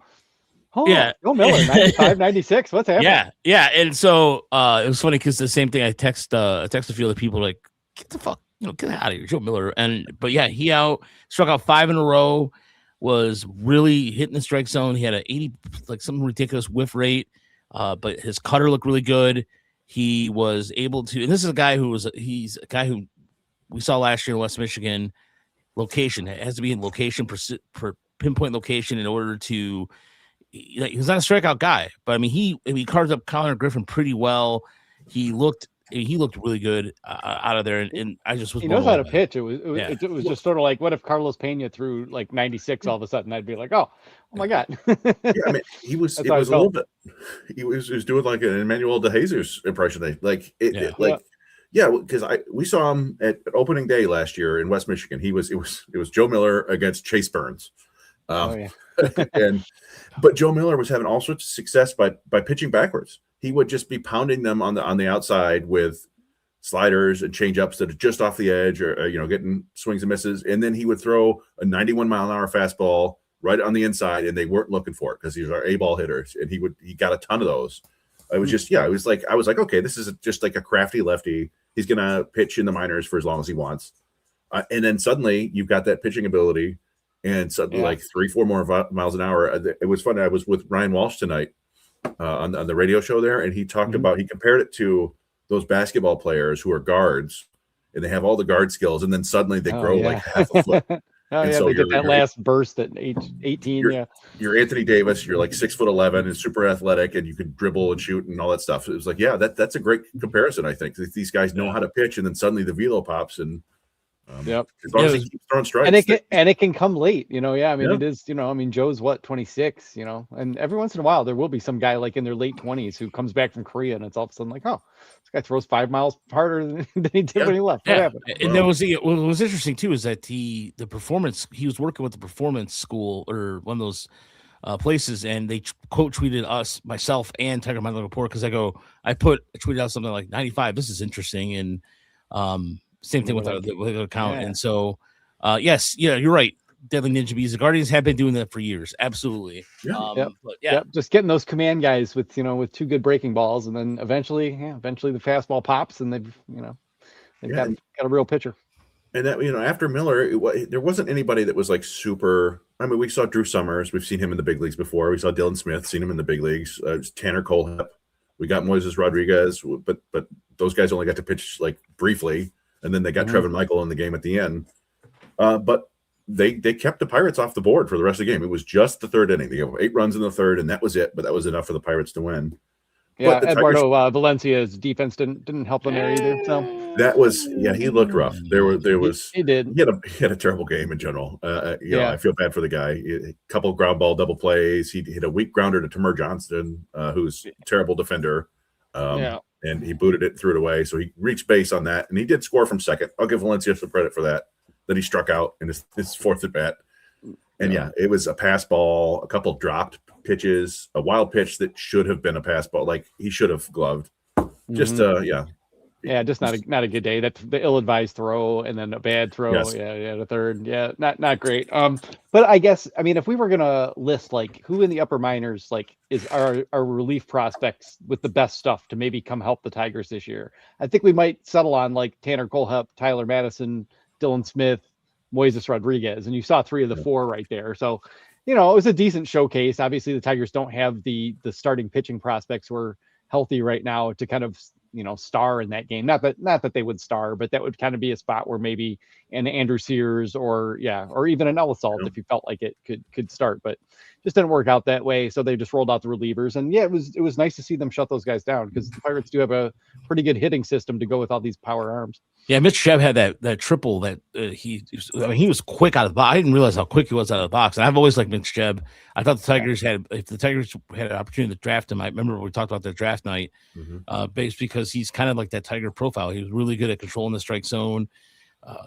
Miller, 95, 96. What's happening? Yeah. And so it was funny because the same thing. I text a few other people like, get the fuck. Get out of here, Joe Miller. But he struck out 5 in a row, was really hitting the strike zone. He had an 80, like some ridiculous whiff rate, but his cutter looked really good. He was able to, and this is he's a guy who we saw last year in West Michigan. Location, it has to be in location per pinpoint location in order to. He's not a strikeout guy, but I mean he carved up Connor Griffin pretty well. He looked really good out of there, and I just was. He knows how to pitch. It was just sort of like, what if Carlos Pena threw like 96 all of a sudden? I'd be like, oh my god. I mean, he was. It was a little bit. He was doing like an Emmanuel De Jesus impression. Because we saw him at opening day last year in West Michigan. It was Joe Miller against Chase Burns. But Joe Miller was having all sorts of success by pitching backwards. He would just be pounding them on the outside with sliders and changeups that are just off the edge, or getting swings and misses, and then he would throw a 91-mile-an-hour fastball right on the inside, and they weren't looking for it because these are A-ball hitters, and he got a ton of those. I was like, okay, this is just like a crafty lefty. He's gonna pitch in the minors for as long as he wants, and then suddenly you've got that pitching ability, and suddenly like 3-4 more miles an hour. It was funny. I was with Ryan Walsh tonight. On the radio show there, and he talked about, he compared it to those basketball players who are guards and they have all the guard skills, and then suddenly they grow like half a foot. Oh And yeah, so they did that you're- last burst at age 18. You're- Yeah, You're Anthony Davis. You're like 6'11" and super athletic, and you could dribble and shoot and all that stuff. It was like, yeah, that's a great comparison. I think these guys know how to pitch, and then suddenly the velo pops, and Yep. as long as he keeps throwing strikes, and it can come late. Yeah, I mean, Yeah. it is. I mean, Joe's what 26. And every once in a while there will be some guy like in their late 20s who comes back from Korea, and it's all of a sudden like, oh, this guy throws 5 miles harder than he did when he left. What Yeah, happened? and there was what was interesting too is that the performance, he was working with the performance school or one of those places, and they quote tweeted myself and Tiger McGonigle report because I tweeted out something like 95. This is interesting, and same thing with the account, and so yes, you're right. Deadly Ninja Bees, the Guardians have been doing that for years, absolutely. Yep. But Yep. Just getting those command guys with with 2 good breaking balls, and then eventually the fastball pops, and they've got a real pitcher. And that after Miller, there wasn't anybody that was like super. I mean, we saw Drew Summers. We've seen him in the big leagues before. We saw Dylan Smith, seen him in the big leagues. Tanner Colehep. We got Moises Rodriguez, but those guys only got to pitch like briefly, and then they got Trevin Michael in the game at the end. But they kept the Pirates off the board for the rest of the game. It was just the third inning. They gave 8 runs in the third, and that was it. But that was enough for the Pirates to win. Yeah, Eduardo Valencia's defense didn't help them there either. So that was he looked rough. He did. He had a terrible game in general. I feel bad for the guy. A couple of ground ball double plays. He hit a weak grounder to Tamir Johnston, who's a terrible defender. And he booted it and threw it away. So he reached base on that, and he did score from second. I'll give Valencia some credit for that. That he struck out in his fourth at bat. And it was a pass ball, a couple dropped pitches, a wild pitch that should have been a pass ball. Like he should have gloved. Just just not a good day. That's the ill-advised throw, and then a bad throw. Yes. The third. Yeah, not great. But I guess if we were gonna list like who in the upper minors like is our relief prospects with the best stuff to maybe come help the Tigers this year, I think we might settle on like Tanner Colehep, Tyler Madison, Dylan Smith, Moises Rodriguez, and you saw 3 of the 4 right there. So, it was a decent showcase. Obviously, the Tigers don't have the starting pitching prospects who are healthy right now to kind of star in that game. Not that they would star, but that would kind of be a spot where maybe an Andrew Sears or even an Ellisalt if you felt like it could start, but just didn't work out that way. So they just rolled out the relievers, and it was nice to see them shut those guys down because the Pirates do have a pretty good hitting system to go with all these power arms. Yeah, Mitch Jeb had that triple that he was quick out of the box. I didn't realize how quick he was out of the box. And I've always liked Mitch Jeb. I thought if the Tigers had an opportunity to draft him, I remember we talked about that draft night, based because he's kind of like that Tiger profile. He was really good at controlling the strike zone,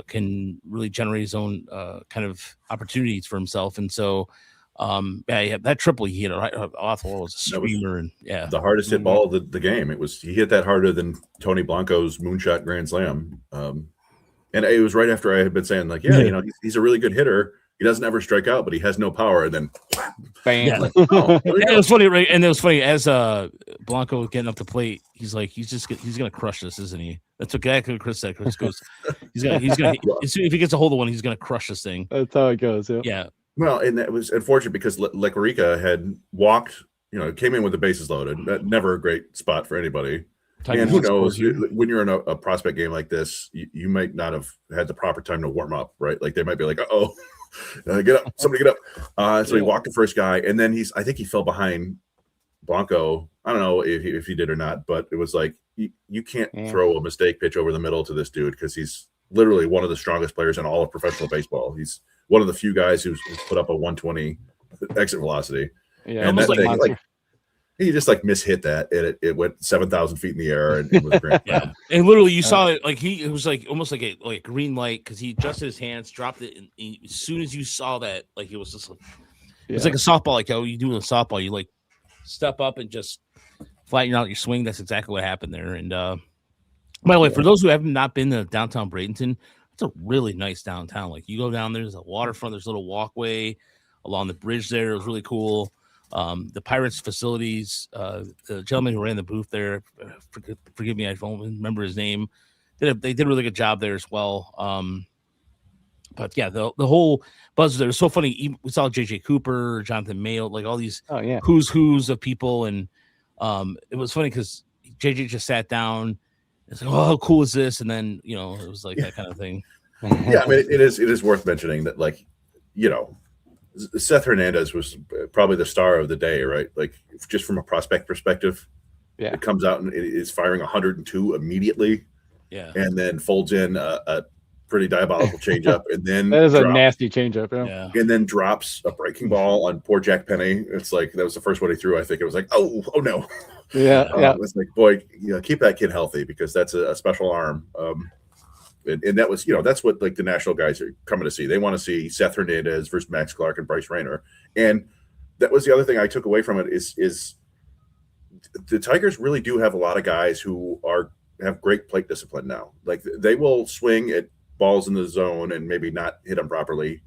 can really generate his own kind of opportunities for himself. And so, that triple he hit off the wall was a screamer, and the hardest hit ball of the game. He hit that harder than Tony Blanco's moonshot grand slam, and it was right after I had been saying like, he's a really good hitter. He doesn't ever strike out, but he has no power. And then, bam! Yeah. It was funny, right? And it was funny as Blanco was getting up the plate. He's like, he's gonna crush this, isn't he? That's what Chris said. Chris goes, he's gonna if he gets a hold of one, he's gonna crush this thing. That's how it goes. Yeah. Well, and that was unfortunate because Lecarica had walked, came in with the bases loaded. Never a great spot for anybody. And who knows, when you're in a prospect game like this, you might not have had the proper time to warm up, right? Like they might be like, "Uh-oh, get up, somebody get up." So he walked the first guy, and then I think he fell behind Blanco. I don't know if he did or not, but it was like you can't throw a mistake pitch over the middle to this dude because he's literally one of the strongest players in all of professional baseball. He's one of the few guys who's put up a 120 exit velocity. Yeah, and that thing, he just mishit that, and it went 7,000 feet in the air, and it was a grand slam. And literally you saw it it was like almost like a green light because he adjusted his hands, dropped it, and as soon as you saw that, like it was just it's like a softball, like how you do in a softball, you like step up and just flatten out your swing. That's exactly what happened there. And by the way, for those who have not been to downtown Bradenton, it's a really nice downtown. Like you go down there's a waterfront, there's a little walkway along the bridge there. It was really cool. The Pirates facilities, the gentleman who ran the booth there, forgive me, I don't remember his name. They did a really good job there as well. But yeah, the whole buzz there was so funny. We saw JJ Cooper, Jonathan Mayo, like all these who's of people, and it was funny because JJ just sat down. It's like, oh, how cool is this? And then it was like that kind of thing. Yeah, I mean, it is worth mentioning that like you know, Seth Hernandez was probably the star of the day, right? Like just from a prospect perspective, it comes out and it is firing 102 immediately, and then folds in a pretty diabolical changeup, and then that is a nasty changeup, and then drops a breaking ball on poor Jack Penny. It's like that was the first one he threw. I think it was like, oh no, It's like, boy, keep that kid healthy because that's a special arm. And that was, that's what like the national guys are coming to see. They want to see Seth Hernandez versus Max Clark and Bryce Rayner. And that was the other thing I took away from it is the Tigers really do have a lot of guys who have great plate discipline now. Like they will swing at balls in the zone and maybe not hit them properly,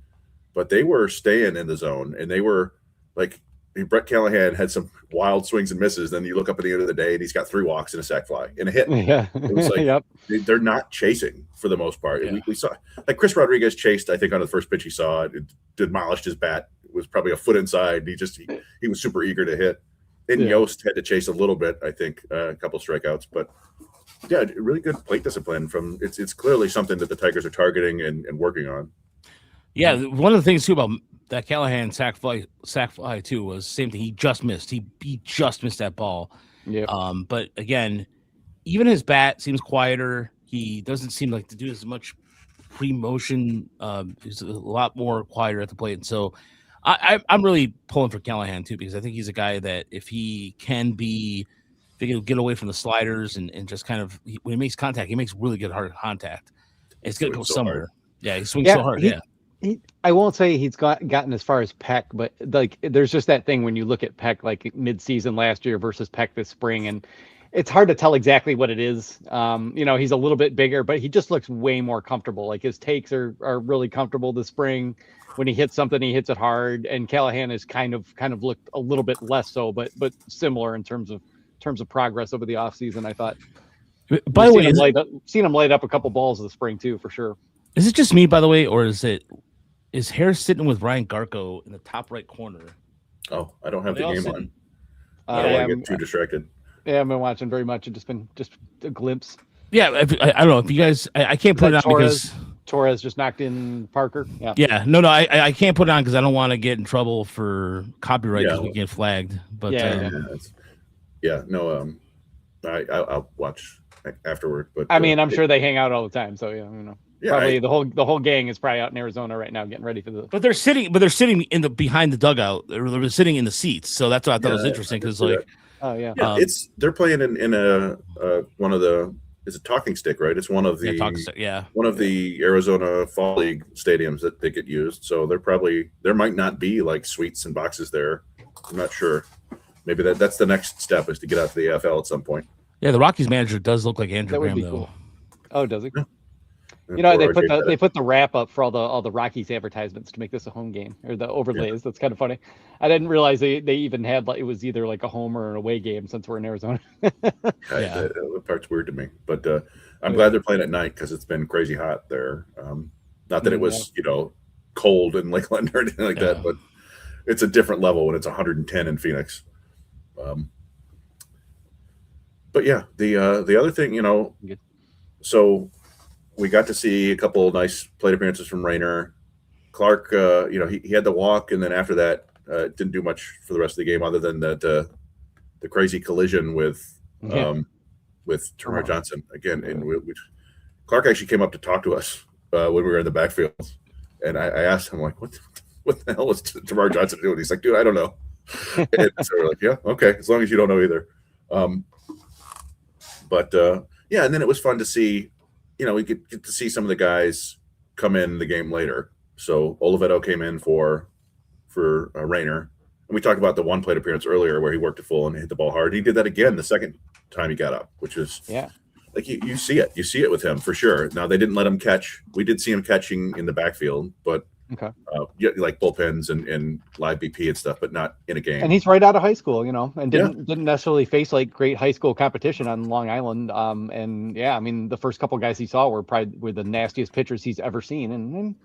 but they were staying in the zone, and they were like, Brett Callahan had some wild swings and misses. Then you look up at the end of the day and he's got 3 walks and a sac fly and a hit. Yeah. It was like, they're not chasing for the most part. Yeah. We saw like Chris Rodriguez chased, I think on the first pitch he saw it demolished his bat. It was probably a foot inside. He was super eager to hit. And Yost had to chase a little bit, I think, a couple strikeouts, but yeah, really good plate discipline from it's clearly something that the Tigers are targeting and working on. Yeah, one of the things too about that Callahan sac fly too was the same thing. He just missed. He just missed that ball. Yeah. But again, even his bat seems quieter. He doesn't seem like to do as much pre-motion. He's a lot more quieter at the plate. And so I'm really pulling for Callahan too, because I think he's a guy that if he can get away from the sliders and just kind of when he makes contact, he makes really good hard contact. It's going to go somewhere. Hard. Yeah, he swings so hard. I won't say he's gotten as far as Peck, but like there's just that thing when you look at Peck like mid-season last year versus Peck this spring, and it's hard to tell exactly what it is. He's a little bit bigger, but he just looks way more comfortable. Like his takes are really comfortable this spring. When he hits something, he hits it hard, and Callahan has kind of looked a little bit less so, but similar in terms of progress over the offseason, I thought. By the way, seen him light up a couple balls in the spring too, for sure. Is it just me, by the way, or is Harris sitting with Ryan Garco in the top right corner? Oh, I don't have the game on. I don't want to get too distracted. Yeah, I haven't been watching very much. It's been just a glimpse. Yeah, I don't know if you guys. I can't put it on because Torres just knocked in Parker. Yeah. Yeah. No, I can't put it on because I don't want to get in trouble for copyright because we get flagged. But I'll watch afterward. But I mean, I'm sure they hang out all the time. So yeah, probably the whole gang is probably out in Arizona right now getting ready for the. But they're sitting in the behind the dugout. They're sitting in the seats. So that's what I thought was interesting because they're playing in a one of the. It's a talking stick, right? It's one of the one of the Arizona Fall League stadiums that they get used. So there might not be like suites and boxes there. I'm not sure. Maybe that's the next step is to get out to the AFL at some point. Yeah, the Rockies manager does look like Andrew Graham though. Cool. Oh, does he? Yeah. They put the wrap up for all the Rockies advertisements to make this a home game, or the overlays. Yeah. That's kind of funny. I didn't realize they even had it was either like a home or an away game since we're in Arizona. That part's weird to me, but I'm glad they're playing at night because it's been crazy hot there. Not that it was cold in Lakeland or anything like that, but it's a different level when it's 110 in Phoenix. But yeah, the other thing, so. We got to see a couple of nice plate appearances from Rayner. Clark, he had the walk, and then after that, didn't do much for the rest of the game other than that the crazy collision with Termarr Johnson again. And Clark actually came up to talk to us when we were in the backfields, and I asked him like, "What the hell was Termarr Johnson doing?" He's like, "Dude, I don't know." And so we're like, "Yeah, okay, as long as you don't know either." And then it was fun to see. We get to see some of the guys come in the game later. So Oliveto came in for Rayner. And we talked about the one plate appearance earlier where he worked it full and hit the ball hard. He did that again the second time he got up, which is like you see it. You see it with him for sure. Now they didn't let him catch. We did see him catching in the backfield, but like bullpens and live BP and stuff, but not in a game. And he's right out of high school, and didn't necessarily face like great high school competition on Long Island. The first couple guys he saw were the nastiest pitchers he's ever seen, and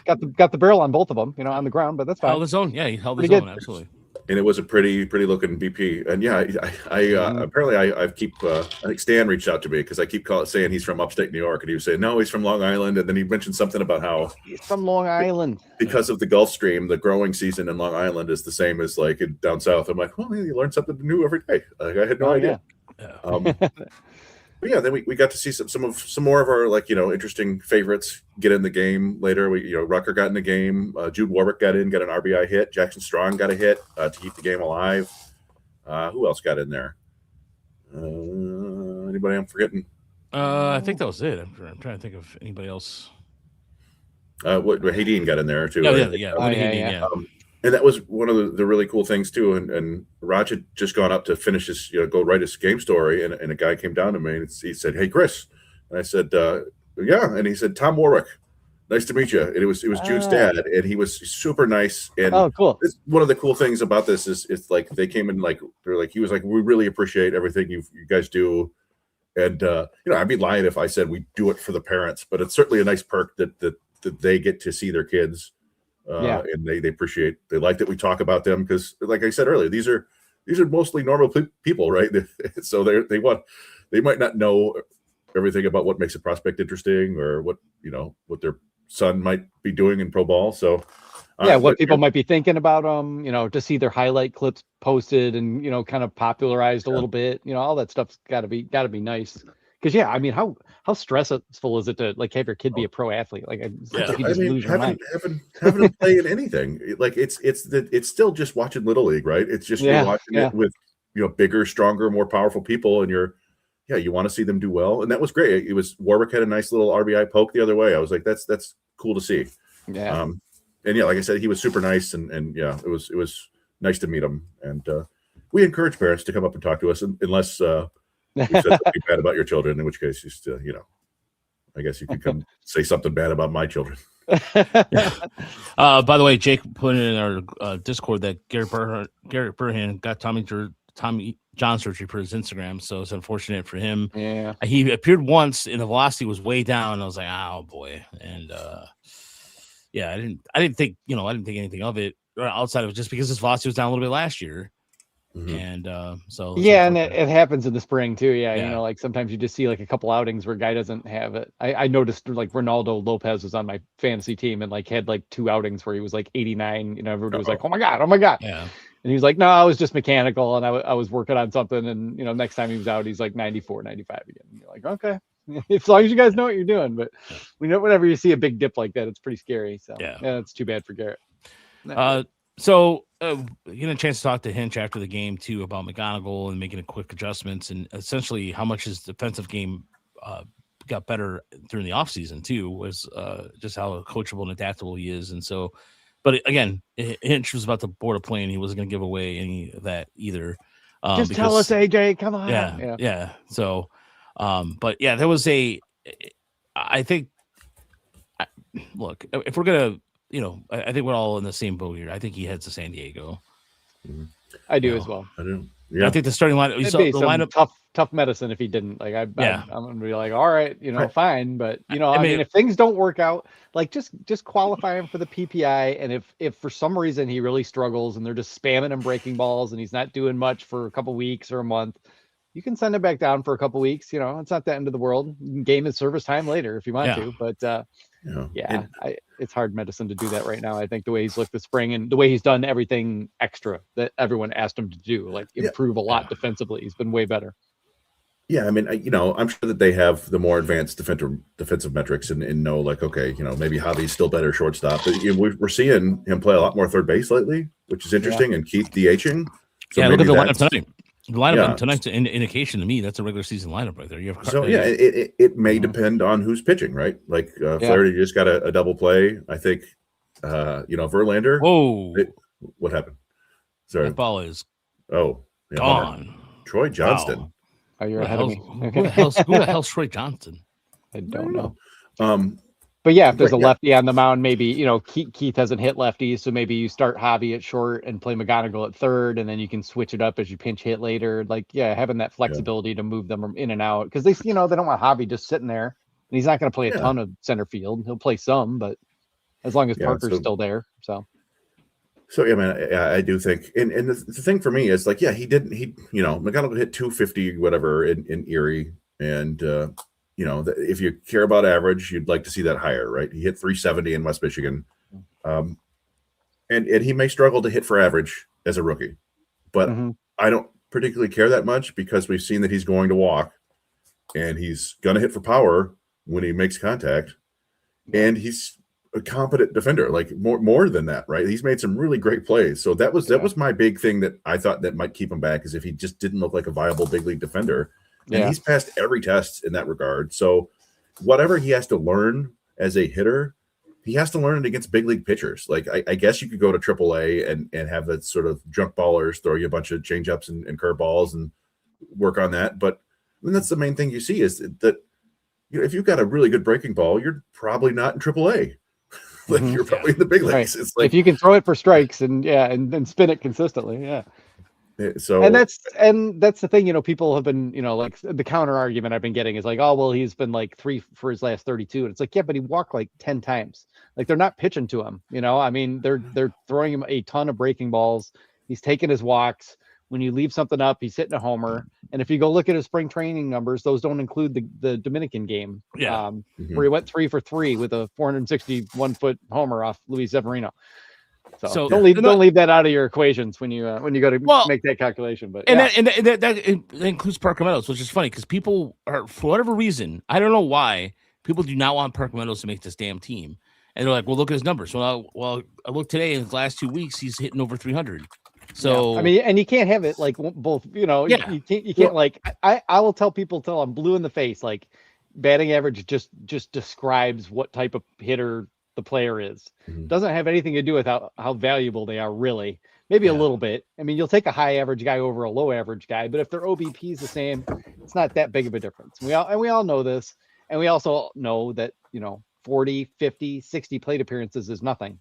got the barrel on both of them, on the ground, but that's fine. Held his own, he held his own, absolutely. and it was a pretty looking BP. And yeah, I apparently I keep I think Stan reached out to me because I keep saying he's from upstate New York, and he was saying no, he's from Long Island, and then he mentioned something about how He's from Long Island because of the Gulf Stream, the growing season in Long Island is the same as like down south. I'm like, well, you learn something new every day. Like, I had no idea. Yeah. But yeah, then we got to see some more of our like interesting favorites get in the game later. Rucker got in the game. Jude Warwick got an RBI hit. Jackson Strong got a hit to keep the game alive. Who else got in there? Anybody I'm forgetting? I think that was it. I'm trying to think of anybody else. Hayden got in there too. Yeah. And that was one of the really cool things too. And Raj had just gone up to finish his, go write his game story, and a guy came down to me and he said, "Hey, Chris," and I said, "Yeah," and he said, "Tom Warwick, nice to meet you." And it was Jude's dad, and he was super nice. And cool. One of the cool things about this is it's like they came in like they're like he was like, "We really appreciate everything you guys do." And I'd be lying if I said we do it for the parents, but it's certainly a nice perk that they get to see their kids. And they like that we talk about them because, like I said earlier, these are mostly normal people, right? So they might not know everything about what makes a prospect interesting or what their son might be doing in pro ball. So what people might be thinking about them, to see their highlight clips posted and kind of popularized a little bit, all that stuff's gotta be nice. Because I mean, how stressful is it to like have your kid be a pro athlete? Like, you just lose your mind. Having them play in anything, like it's still just watching Little League, right? It's just you're watching it with bigger, stronger, more powerful people, and you want to see them do well, and that was great. It was Warwick had a nice little RBI poke the other way. I was like, that's cool to see. Yeah. And like I said, he was super nice, and it was nice to meet him. And we encourage parents to come up and talk to us, unless. You said something bad about your children, in which case you still, I guess you could come say something bad about my children. By the way, Jake put in our Discord that Garrett Burhan got Tommy John surgery for his Instagram, so it's unfortunate for him. Yeah, he appeared once and the velocity was way down. And I was like, oh boy, and I didn't think anything of it outside of just because his velocity was down a little bit last year. And and it happens in the spring too. Like sometimes you just see like a couple outings where a guy doesn't have it. I noticed like Ronaldo Lopez was on my fantasy team and like had like 2 outings where he was like 89. Everybody was like, oh my god. Yeah. And he was like, no, I was just mechanical and I was working on something. And next time he was out, he's like 94, 95 again. And you're like, okay, as long as you guys know what you're doing. But we know whenever you see a big dip like that, it's pretty scary. So it's too bad for Garrett. So getting a chance to talk to Hinch after the game too about McGonigle and making a quick adjustments and essentially how much his defensive game got better during the offseason too was just how coachable and adaptable he is. And so, but again, Hinch was about to board a plane. He wasn't going to give away any of that either. Just tell us, AJ, come on. Yeah. So, but yeah, there was I think, look, if we're going to, I think we're all in the same boat here. I think he heads to San Diego. I do as well. I do. Yeah. I think the starting lineup. It'd be the lineup tough medicine if he didn't. Like I'm gonna be like, all right, fine. But I mean, if things don't work out, like just qualify him for the PPI. And if for some reason he really struggles and they're just spamming him breaking balls and he's not doing much for a couple weeks or a month, you can send him back down for a couple weeks. It's not the end of the world. You can game his service time later if you want to. But it's hard medicine to do that right now. I think the way he's looked this spring and the way he's done everything extra that everyone asked him to do, like improve a lot defensively. He's been way better. Yeah, I mean, I'm sure that they have the more advanced defensive metrics and know, like, okay, maybe Javi's still better shortstop. But we're seeing him play a lot more third base lately, which is interesting. And Keith DHing. So look at the lineup tonight. The lineup tonight's an indication to me that's a regular season lineup right there. You have it may depend on who's pitching, right? Like Flaherty just got a double play. I think Verlander. Whoa! What happened? Sorry, that ball is gone. Troy Johnston. Wow. Oh, you're ahead of me. Who the hell's Troy Johnston? I don't know. But yeah, if there's a lefty on the mound, maybe, Keith hasn't hit lefties. So maybe you start Javi at short and play McGonigle at third, and then you can switch it up as you pinch hit later. Like, having that flexibility to move them in and out. Because they don't want Javi just sitting there. And he's not going to play a ton of center field. He'll play some, but as long as Parker's still there. So. So yeah, man, I do think, and the thing for me is like, yeah, McGonigle hit 250 whatever in Erie, and if you care about average, you'd like to see that higher, right? He hit 370 in West Michigan, and he may struggle to hit for average as a rookie, but I don't particularly care that much because we've seen that he's going to walk, and he's going to hit for power when he makes contact, and he's a competent defender, like more than that, right? He's made some really great plays. So that was my big thing that I thought that might keep him back, is if he just didn't look like a viable big league defender. And he's passed every test in that regard. So whatever he has to learn as a hitter, he has to learn it against big league pitchers. Like I guess you could go to AAA and have that sort of junk ballers throw you a bunch of changeups and curveballs and work on that. But that's the main thing you see, is that if you've got a really good breaking ball, you're probably not in AAA. Like you're probably in the big leagues. Right. It's like, if you can throw it for strikes and spin it consistently. Yeah. So and that's the thing, people have been, like the counter argument I've been getting is like, oh, well, he's been like 3 for his last 32. And it's like, yeah, but he walked like 10 times. Like they're not pitching to him, I mean, they're throwing him a ton of breaking balls. He's taking his walks. When you leave something up, he's hitting a homer. And if you go look at his spring training numbers, those don't include the Dominican game, where he went 3 for 3 with a 461-foot homer off Luis Severino. So don't leave that out of your equations when you go to make that calculation. But that includes Parker Meadows, which is funny because people are, for whatever reason, I don't know why, people do not want Parker Meadows to make this damn team, and they're like, "Well, look at his numbers." Well, I look today, in his last 2 weeks, he's hitting over 300. So I mean, and you can't have it like both. You can't like I will tell people till I'm blue in the face, like batting average just describes what type of hitter the player is. Doesn't have anything to do with how valuable they are, really. Maybe a little bit. I mean, you'll take a high average guy over a low average guy, but if their OBP is the same, it's not that big of a difference. We all know this, and we also know that 40, 50, 60 plate appearances is nothing.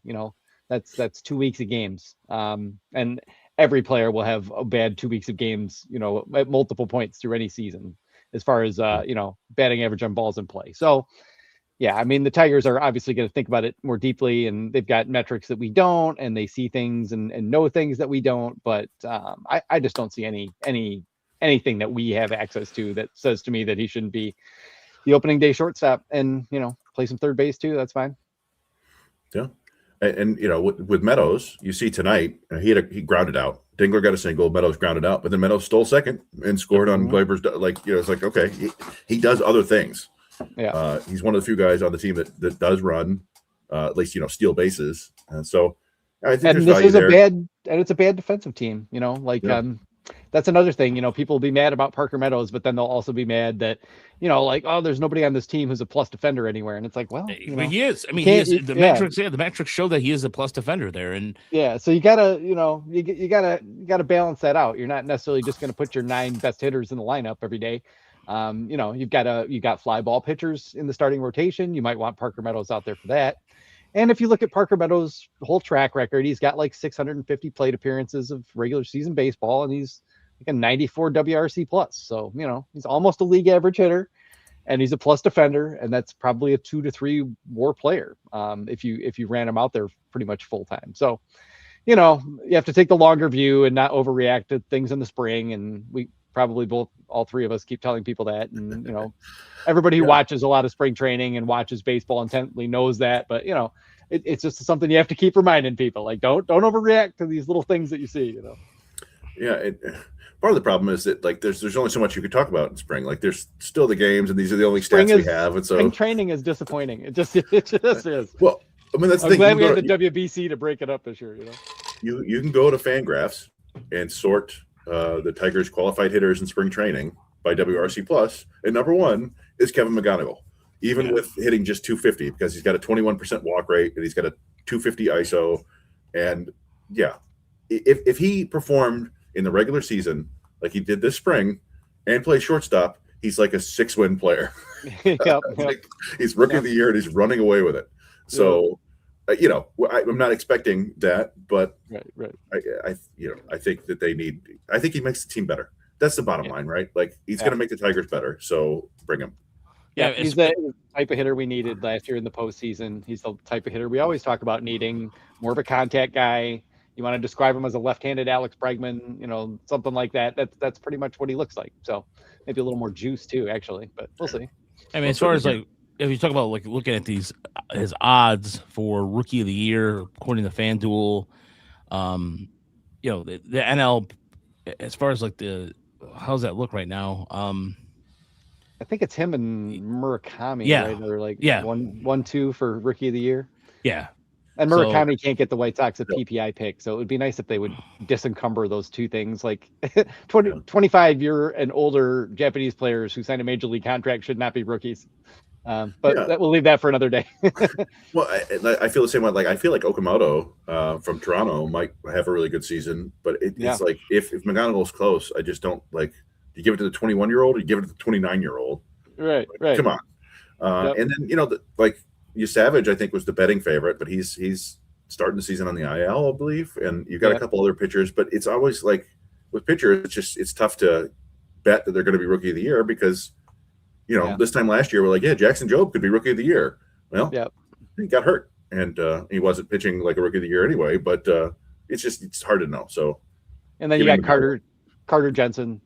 That's 2 weeks of games, and every player will have a bad 2 weeks of games, at multiple points through any season, as far as batting average on balls in play. So yeah, I mean, the Tigers are obviously going to think about it more deeply, and they've got metrics that we don't, and they see things and know things that we don't. But I just don't see anything that we have access to that says to me that he shouldn't be the opening day shortstop, and play some third base too. That's fine. Yeah, and with Meadows, you see tonight he grounded out. Dingler got a single, Meadows grounded out, but then Meadows stole second and scored on Glaber's. It's like, okay, he does other things. Yeah, he's one of the few guys on the team that does run, at least steal bases, and so I think this is it's a bad defensive team. That's another thing. People will be mad about Parker Meadows, but then they'll also be mad that there's nobody on this team who's a plus defender anywhere, and it's like, well, he is. I mean, he is. The metrics show that he is a plus defender there, and so you gotta you gotta balance that out. You're not necessarily just going to put your 9 best hitters in the lineup every day. You've got fly ball pitchers in the starting rotation. You might want Parker Meadows out there for that. And if you look at Parker Meadows' whole track record, he's got like 650 plate appearances of regular season baseball, and he's like a 94 WRC plus. So, he's almost a league average hitter, and he's a plus defender, and that's probably a 2 to 3 WAR player. If you ran him out there pretty much full time. So, you have to take the longer view and not overreact to things in the spring. And we probably all three of us keep telling people that, and everybody who watches a lot of spring training and watches baseball intently knows that, but it's just something you have to keep reminding people, like don't overreact to these little things that you see. Part of the problem is that there's only so much you could talk about in spring. Like there's still the games, and these are the only stats we have, and so spring training is disappointing. It just is. Well, I mean, that's the thing. Glad we had the WBC to break it up this year. You can go to Fangraphs and sort the Tigers qualified hitters in spring training by WRC plus, and number 1 is Kevin McGonigle, even with hitting just 250, because he's got a 21% walk rate and he's got a 250 ISO. And if he performed in the regular season like he did this spring and play shortstop, he's like a 6-win player. He's rookie of the year and he's running away with it. So I'm not expecting that, but right. I think that I think he makes the team better. That's the bottom line, right? Like he's going to make the Tigers better. So bring him. Yeah, he's the type of hitter we needed last year in the postseason. He's the type of hitter we always talk about needing, more of a contact guy. You want to describe him as a left-handed Alex Bregman, something like that. That's pretty much what he looks like. So maybe a little more juice too, actually, but we'll see. I mean, as far as like, if you talk about like looking at these, his odds for Rookie of the Year according to FanDuel, the NL, as far as like how's that look right now? I think it's him and Murakami, yeah, right? Or like yeah, 1-2 for Rookie of the Year. Yeah. And Murakami can't get the White Sox a PPI pick, so it would be nice if they would disencumber those two things. Like 25-year and older Japanese players who sign a major league contract should not be rookies. But we'll leave that for another day. Well, I feel the same way. Like I feel like Okamoto from Toronto might have a really good season, but it's like if McGonigle's close, I just don't like. You give it to the 21-year-old, or you give it to the 29-year-old. Right. Come on. And then Savage, I think, was the betting favorite, but he's starting the season on the IL, I believe. And you've got a couple other pitchers, but it's always like with pitchers, it's tough to bet that they're going to be Rookie of the Year because, this time last year, we're like, Jackson Jobe could be Rookie of the Year. Well, he got hurt, and he wasn't pitching like a Rookie of the Year anyway, but it's hard to know. So, and then you got Carter Jensen,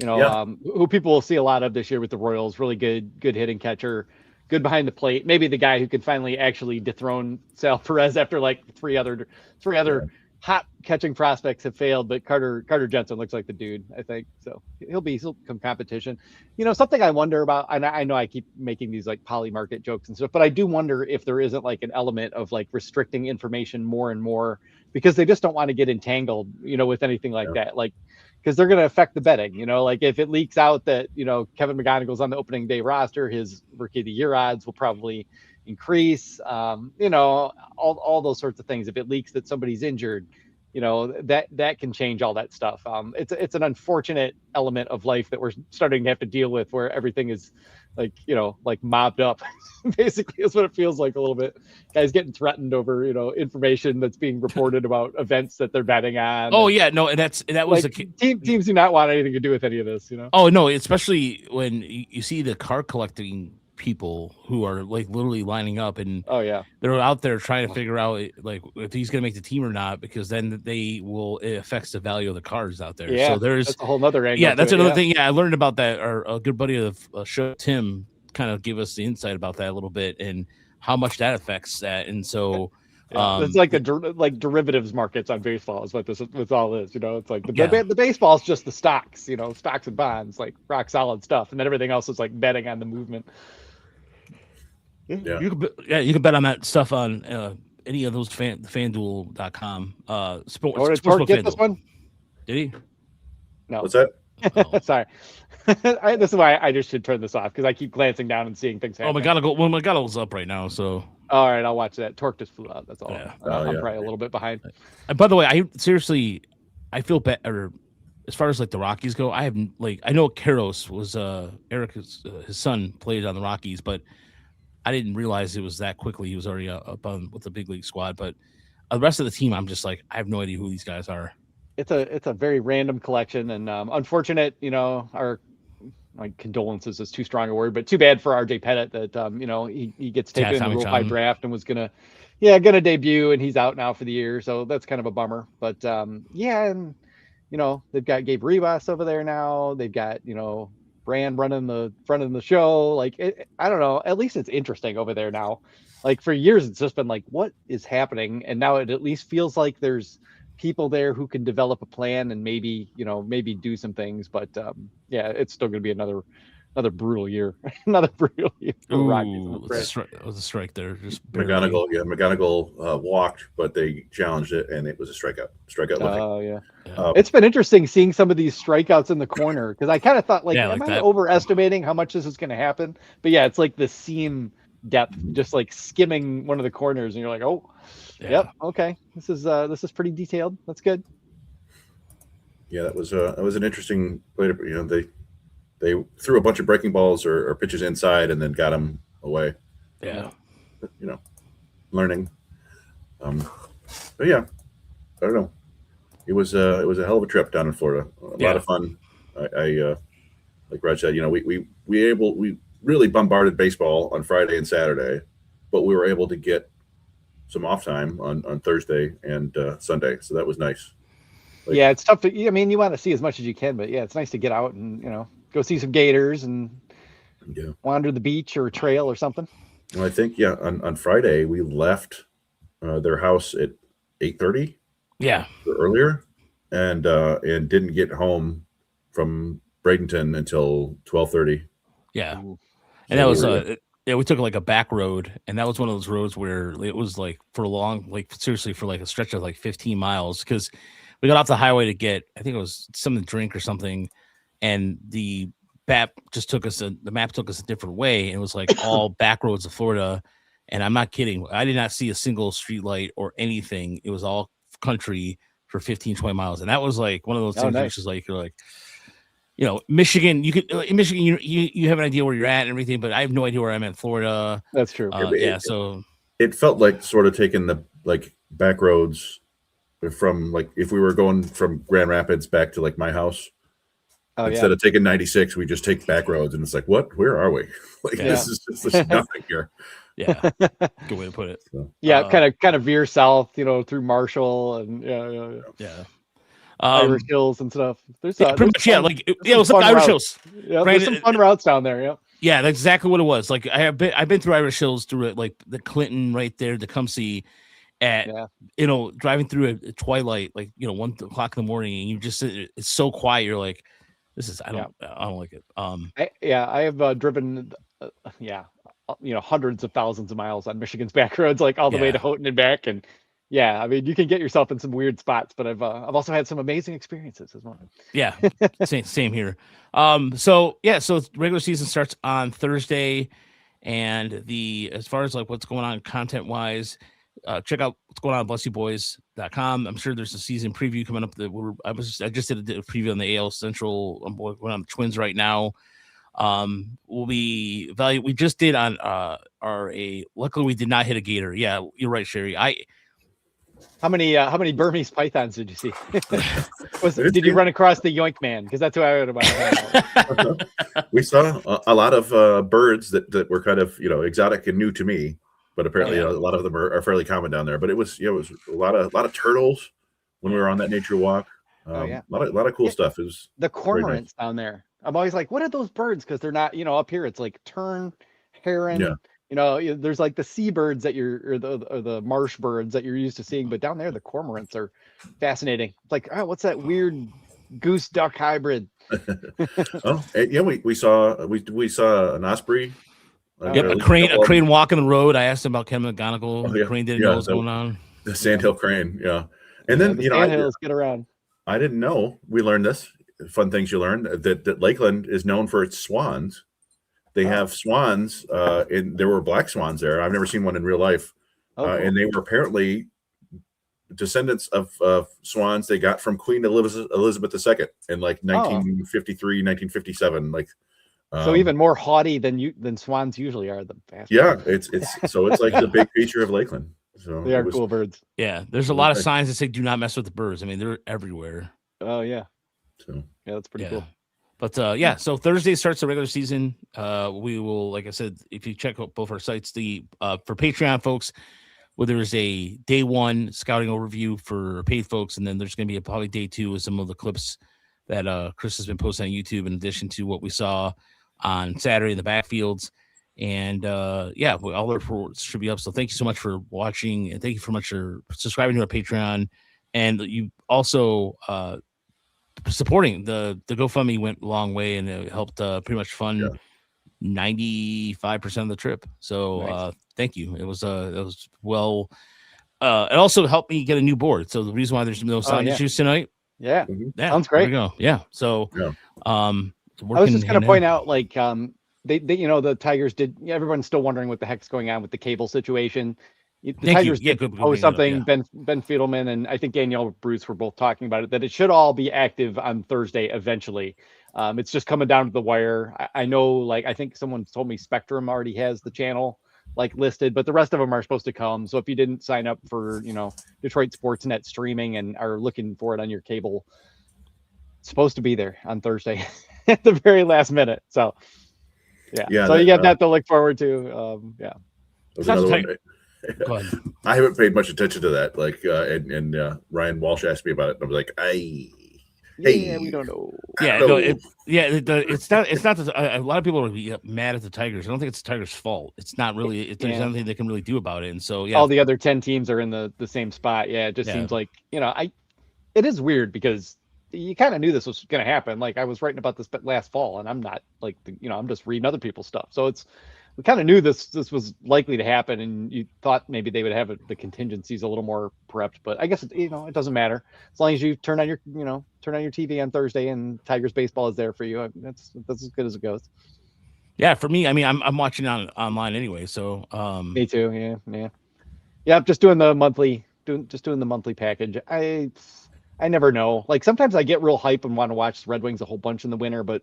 who people will see a lot of this year with the Royals, really good hitting catcher. Good behind the plate. Maybe the guy who could finally actually dethrone Sal Perez after like three other hot catching prospects have failed. But Carter Jensen looks like the dude, I think. So he'll come competition. Something I wonder about, and I know I keep making these like poly market jokes and stuff, but I do wonder if there isn't like an element of like restricting information more and more because they just don't want to get entangled, with anything like that. Like, because they're going to affect the betting, like if it leaks out that, Kevin McGonigle's on the opening day roster, his Rookie of the Year odds will probably increase, all those sorts of things. If it leaks that somebody's injured, that can change all that stuff. It's an unfortunate element of life that we're starting to have to deal with where everything is like mobbed up basically is what it feels like a little bit. Guys getting threatened over, information that's being reported about events that they're betting on. Oh yeah. No. And that was teams do not want anything to do with any of this, Oh no. Especially when you see the card collecting people who are like literally lining up and they're out there trying to figure out like if he's going to make the team or not, because then it affects the value of the cards out there. So that's a whole nother angle. Yeah, that's another thing. Yeah, I learned about that. A good buddy of the show, Tim, kind of gave us the insight about that a little bit and how much that affects that. And so it's like like derivatives markets on baseball is what this all is. It's like the baseball is just the stocks, stocks and bonds, like rock solid stuff, and then everything else is like betting on the movement. Yeah, you can bet on that stuff on any of those FanDuel.com. Sports get this one? Did he? No. What's that? Oh. Sorry. This is why I just should turn this off because I keep glancing down and seeing things happen. McGonigle's up right now, so. All right, I'll watch that. Torque just flew out. That's all. Yeah. I'm probably a little bit behind. By the way, I feel better as far as like the Rockies go. I know Karros was Eric's his son played on the Rockies, but I didn't realize it was that quickly. He was already up on with the big league squad, but the rest of the team, I'm just like, I have no idea who these guys are. It's a very random collection and unfortunate. Our condolences is too strong a word, but too bad for RJ Pettit that he gets taken in the Rule 5 draft and was gonna debut and he's out now for the year, so that's kind of a bummer. But and they've got Gabe Rivas over there now. They've got Brand running the front of the show. Like I don't know. At least it's interesting over there now. Like for years, it's just been like, what is happening? And now it at least feels like there's people there who can develop a plan and maybe do some things. But it's still going to be another brutal year. Another brutal year for the Rockies. It was a strike there. Just McGonigle walked, but they challenged it, and it was a strikeout. Oh yeah. It's been interesting seeing some of these strikeouts in the corner because I kind of thought am I overestimating how much this is going to happen? But yeah, it's like the seam depth, just like skimming one of the corners, and you're like, oh, yep, okay, this is pretty detailed. That's good. Yeah, that was an interesting play. They threw a bunch of breaking balls or pitches inside and then got them away. Yeah. But, learning. But yeah, I don't know. It was a hell of a trip down in Florida. A lot of fun. I like Raj said, we really bombarded baseball on Friday and Saturday, but we were able to get some off time on Thursday and Sunday, so that was nice. Like, yeah, it's tough to. I mean, you want to see as much as you can, but yeah, it's nice to get out and go see some gators and wander the beach or a trail or something. Well, I think on Friday we left their house at 8:30. Yeah, or earlier, and didn't get home from Bradenton until 12:30. Yeah, Ooh. and that was we took like a back road, and that was one of those roads where it was like for a long, like seriously for like a stretch of like 15 miles because we got off the highway to get, I think it was something to drink or something, and the map took us a different way, and it was like all back roads of Florida, and I'm not kidding, I did not see a single street light or anything. It was all country for 15-20 miles, and that was like one of those things which is like you're like, Michigan, you could in Michigan you have an idea where you're at and everything, but I have no idea where I'm at in Florida. That's true. So it felt like sort of taking the like back roads from like if we were going from Grand Rapids back to like my house. Instead of taking 96, we just take back roads, and it's like, where are we? Like this is just nothing here. Yeah, good way to put it. So, kind of veer south, through Marshall and Irish Hills and stuff. There's pretty much, it was like Irish Hills. Yeah, there's some fun routes down there. Yeah, that's exactly what it was. Like I've been through Irish Hills through it, like the Clinton right there, the Tecumseh, at driving through at twilight, like 1 o'clock in the morning, and you just it's so quiet. You're like, this is I don't like it. I have driven hundreds of thousands of miles on Michigan's back roads, like all the way to Houghton and back, and I mean, you can get yourself in some weird spots, but I've also had some amazing experiences as well. Yeah, same here. So regular season starts on Thursday, and as far as like what's going on content wise, check out what's going on at blessyboys.com. I'm sure there's a season preview coming up that I just did a preview on the AL Central. I'm going on the Twins right now. We just did on luckily we did not hit a gator. Yeah, you're right, Sherry. How many Burmese pythons did you see? Did you run across the Yoink Man? Because that's who I heard about. We saw a lot of birds that were kind of exotic and new to me, but apparently a lot of them are fairly common down there. But it was a lot of turtles when we were on that nature walk. A lot of cool stuff. It was the cormorants down there. I'm always like, what are those birds? Because they're not up here. It's like tern, heron. Yeah. There's like the seabirds that or the marsh birds that you're used to seeing, but down there the cormorants are fascinating. It's like, what's that weird goose duck hybrid? We saw an osprey. A crane walking the road. I asked him about Ken McGonigle. The crane didn't know what was going on. The sandhill crane, and then sandhills get around. I didn't know. We learned this. Fun things you learn that Lakeland is known for its swans. They have swans, and there were black swans there. I've never seen one in real life, cool. And they were apparently descendants of swans they got from Queen Elizabeth II in like 1953, 1957. Like, so even more haughty than swans usually are. It's like the big feature of Lakeland. So they are cool birds. Yeah, there's a lot of signs that say "Do not mess with the birds." I mean, they're everywhere. Oh yeah. So that's pretty cool. But so Thursday starts the regular season. We will, like I said, if you check out both our sites, for Patreon folks, there's a day one scouting overview for paid folks, and then there's going to be probably day two with some of the clips that Chris has been posting on YouTube, in addition to what we saw on Saturday in the Backfields. And all the reports should be up. So thank you so much for watching, and thank you so much for subscribing to our Patreon. And you also supporting the GoFundMe went a long way, and it helped pretty much fund 95% of the trip. So nice. Thank you. It was well. It also helped me get a new board. So the reason why there's no sound issues tonight. Yeah, sounds great. There we go. Yeah. So I was just going to point out, like, they the Tigers did. Everyone's still wondering what the heck's going on with the cable situation. The Tigers did post something. Ben Fiedelman and I think Danielle Bruce were both talking about it, that it should all be active on Thursday eventually. It's just coming down to the wire. I know, like, I think someone told me Spectrum already has the channel like listed, but the rest of them are supposed to come. So if you didn't sign up for Detroit Sportsnet streaming and are looking for it on your cable, it's supposed to be there on Thursday at the very last minute. So so you got that to look forward to. There's another one. Go ahead. I haven't paid much attention to that. Like, and Ryan Walsh asked me about it, and I was like, Yeah, we don't know. Yeah, I no, don't know. it's not. It's not. A lot of people are mad at the Tigers. I don't think it's the Tigers' fault. It's not really. If there's anything they can really do about it, and so yeah, all the other 10 teams are in the same spot. Yeah, it just seems like it is weird because you kind of knew this was going to happen. Like I was writing about this last fall, and I'm not like I'm just reading other people's stuff. So we kind of knew this was likely to happen, and you thought maybe they would have the contingencies a little more prepped. But I guess it doesn't matter as long as you turn on your TV on Thursday and Tigers baseball is there for you. That's as good as it goes. Yeah, for me, I mean, I'm watching online anyway. So me too. Yeah. I'm just doing the monthly package. I never know. Like sometimes I get real hype and want to watch Red Wings a whole bunch in the winter, but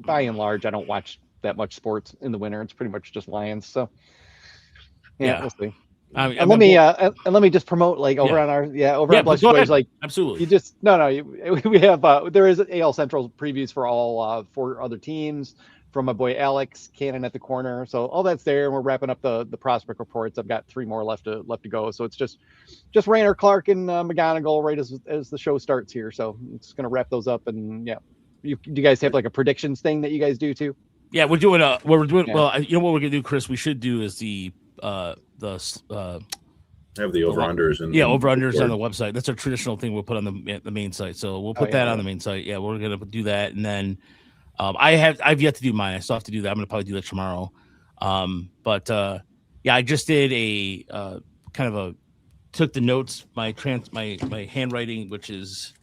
by and large, I don't watch that much sports in the winter. It's pretty much just Lions. So yeah. We'll see. And let me just promote over on our on Blush Boys, like absolutely. You just we have there is AL Central previews for all 4 other teams from my boy Alex Cannon at the corner. So all that's there, and we're wrapping up the prospect reports. I've got 3 more left to go. So it's just Rainer, Clark, and McGonigle right as the show starts here. So it's gonna wrap those up, and do you guys have like a predictions thing that you guys do too? Yeah, we're doing well, you know what we're gonna do, Chris? We should do is have the over-unders and over-unders on the website. That's our traditional thing we'll put on the main site. So we'll put that on the main site. Yeah, we're gonna do that, and then I've yet to do mine. I still have to do that. I'm gonna probably do that tomorrow. I just did a took the notes, my handwriting, which is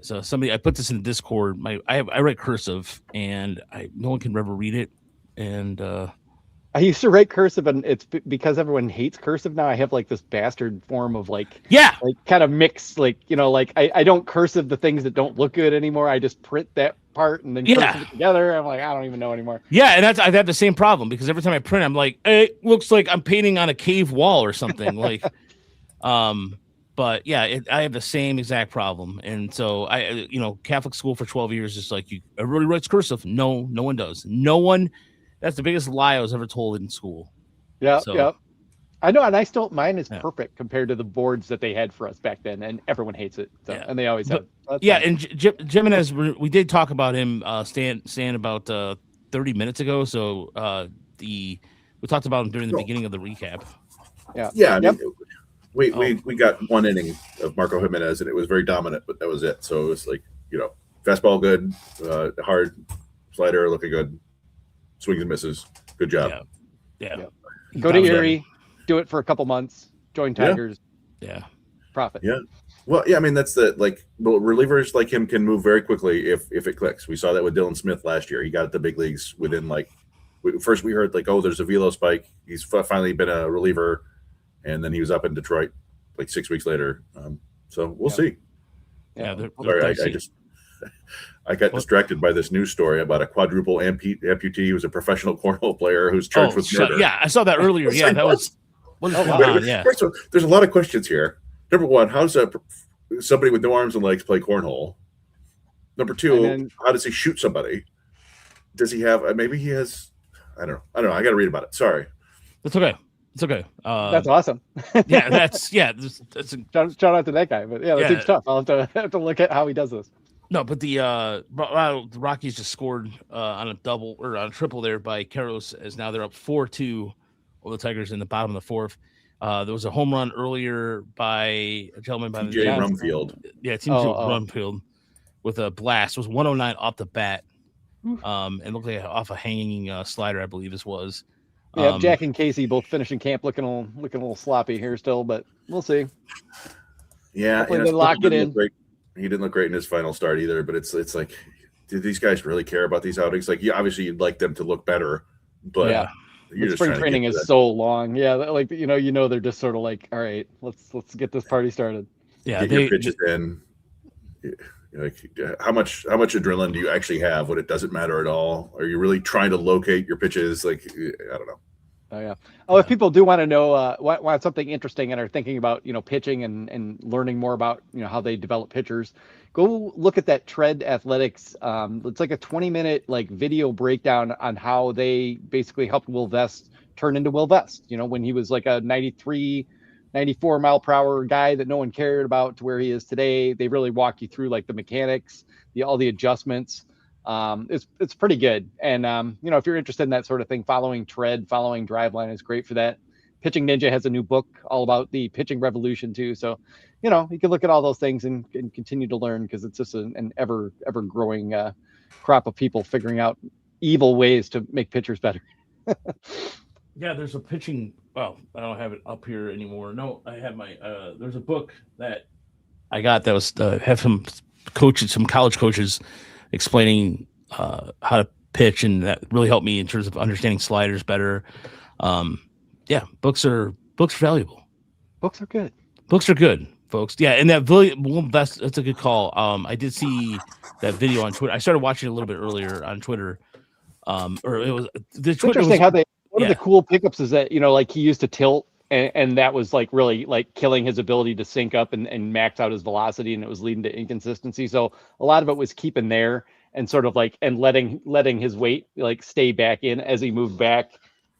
somebody I put this in the Discord. I write cursive, and no one can ever read it, and I used to write cursive, and it's because everyone hates cursive now. I have like this bastard form of like kind of mixed, I don't cursive the things that don't look good anymore. I just print that part and then cursive it together. I'm like, I don't even know anymore. Yeah, and I've had the same problem because every time I print, I'm like, it looks like I'm painting on a cave wall or something. Like, but yeah, I have the same exact problem, and so Catholic school for 12 years is like everybody writes cursive. No one does. No one. That's the biggest lie I was ever told in school. Yeah. I know, and mine is perfect compared to the boards that they had for us back then, and everyone hates it. So, and they always have. And Jimenez, we did talk about him staying about 30 minutes ago. So we talked about him during the beginning of the recap. Yeah. I mean, we got 1 inning of Marco Jimenez, and it was very dominant, but that was it. So it was like fastball good, hard slider looking good. Swings and misses. Good job. Yeah. Go to Erie, do it for a couple months, join Tigers. Yeah. Profit. Yeah. Well, yeah, I mean, that's relievers like him can move very quickly if it clicks. We saw that with Dylan Smith last year. He got at the big leagues within first we heard there's a velo spike. He's finally been a reliever, and then he was up in Detroit 6 weeks later. So we'll see. Yeah. Sorry, I got distracted by this news story about a quadruple amputee who was a professional cornhole player who's charged with murder. Yeah, I saw that earlier. Yeah, that was. What is going on? Yeah. First of all, there's a lot of questions here. Number one, how does somebody with no arms and legs play cornhole? Number two, how does he shoot somebody? Does he have? Maybe he has. I don't know. I got to read about it. Sorry. That's okay. It's okay. That's awesome. That's shout out to that guy. But that seems tough. I'll have to look at how he does this. No, but the Rockies just scored on a double or on a triple there by Karros, as now they're up 4-2 over the Tigers in the bottom of the 4th. There was a home run earlier by a gentleman by T.J. Rumfield. Yeah, T.J. Rumfield with a blast. It was 109 off the bat. And looked like off a hanging slider, I believe this was. Yeah, Jack and Casey both finishing camp looking a little sloppy here still, but we'll see. Yeah, hopefully they lock it in. He didn't look great in his final start either, but it's like, do these guys really care about these outings? Like, obviously you'd like them to look better, but spring training is so long. Yeah, they're just sort of like, all right, let's get this party started. Yeah, get your pitches in. Like, how much adrenaline do you actually have when it doesn't matter at all? Are you really trying to locate your pitches? Like, I don't know. Oh yeah. Oh, if people do want to know want something interesting and are thinking about pitching and learning more about how they develop pitchers, go look at that Tread Athletics. It's like a 20-minute video breakdown on how they basically helped Will Vest turn into Will Vest, when he was like a 93, 94 mile per hour guy that no one cared about to where he is today. They really walk you through like the mechanics, all the adjustments. It's pretty good. And, if you're interested in that sort of thing, following tread, following driveline is great for that. Pitching Ninja has a new book all about the pitching revolution too. So, you can look at all those things and continue to learn, because it's just an ever growing crop of people figuring out evil ways to make pitchers better. Yeah, there's a pitching. Well, I don't have it up here anymore. No, I have my. There's a book that I got that was have some coaches, some college coaches, explaining how to pitch, and that really helped me in terms of understanding sliders better. Yeah, books are valuable. Books are good. Books are good, folks. Yeah, and that's a good call. I did see that video on Twitter. I started watching it a little bit earlier on Twitter. Or it was the Twitter. Interesting how one of the cool pickups is that like he used to tilt, and that was like really like killing his ability to sync up and max out his velocity, and it was leading to inconsistency. So a lot of it was keeping there and sort of like and letting his weight like stay back in as he moved back.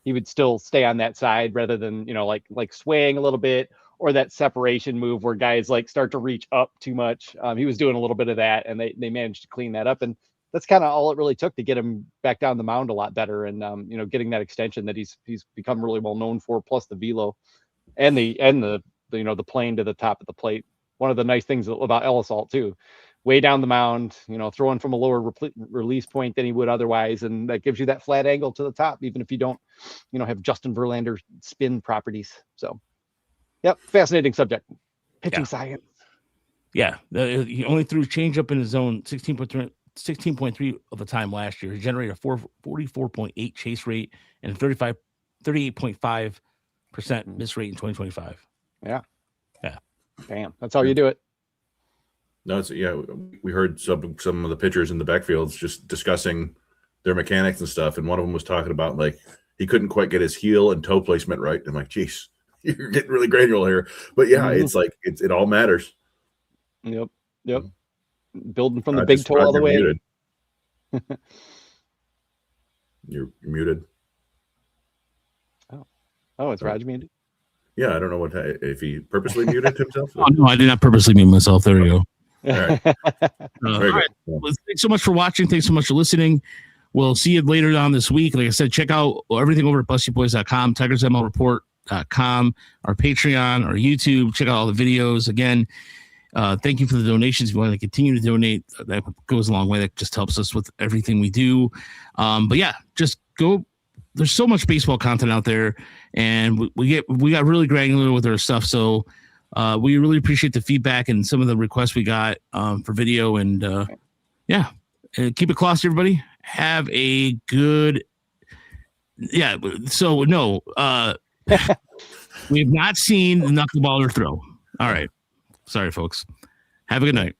He would still stay on that side rather than like swaying a little bit, or that separation move where guys like start to reach up too much. He was doing a little bit of that, and they managed to clean that up, and that's kind of all it really took to get him back down the mound a lot better. And, getting that extension that he's become really well known for, plus the velo and the the plane to the top of the plate. One of the nice things about Ellisalt too, way down the mound, throwing from a lower release point than he would otherwise. And that gives you that flat angle to the top, even if you don't, have Justin Verlander spin properties. So, yep. Fascinating subject. Pitching science. Yeah. He only threw changeup in his zone 16.3 of the time last year. He generated a 44.8 chase rate and 38.5% miss rate in 2025. Yeah. Yeah. Damn. That's how you do it. No, we heard some of the pitchers in the backfields just discussing their mechanics and stuff, and one of them was talking about like he couldn't quite get his heel and toe placement right. I'm like, geez, you're getting really granular here. But yeah, it's like it all matters. Yep. Building from the big toe all the way. Muted. You're muted. Oh, it's Roger muted. Yeah, I don't know if he purposely muted himself. Oh, no, I did not purposely mute myself. There we go. All right. All right. Well, thanks so much for watching. Thanks so much for listening. We'll see you later on this week. Like I said, check out everything over at BustyBoys.com, TigersMLReport.com, our Patreon, our YouTube. Check out all the videos. Again, thank you for the donations. If you want to continue to donate, that goes a long way. That just helps us with everything we do. But yeah, just go. There's so much baseball content out there, and we got really granular with our stuff. So we really appreciate the feedback and some of the requests we got for video. And keep it classy, everybody. Have a good. Yeah. So no, we have not seen the knuckleballer throw. All right. Sorry, folks. Have a good night.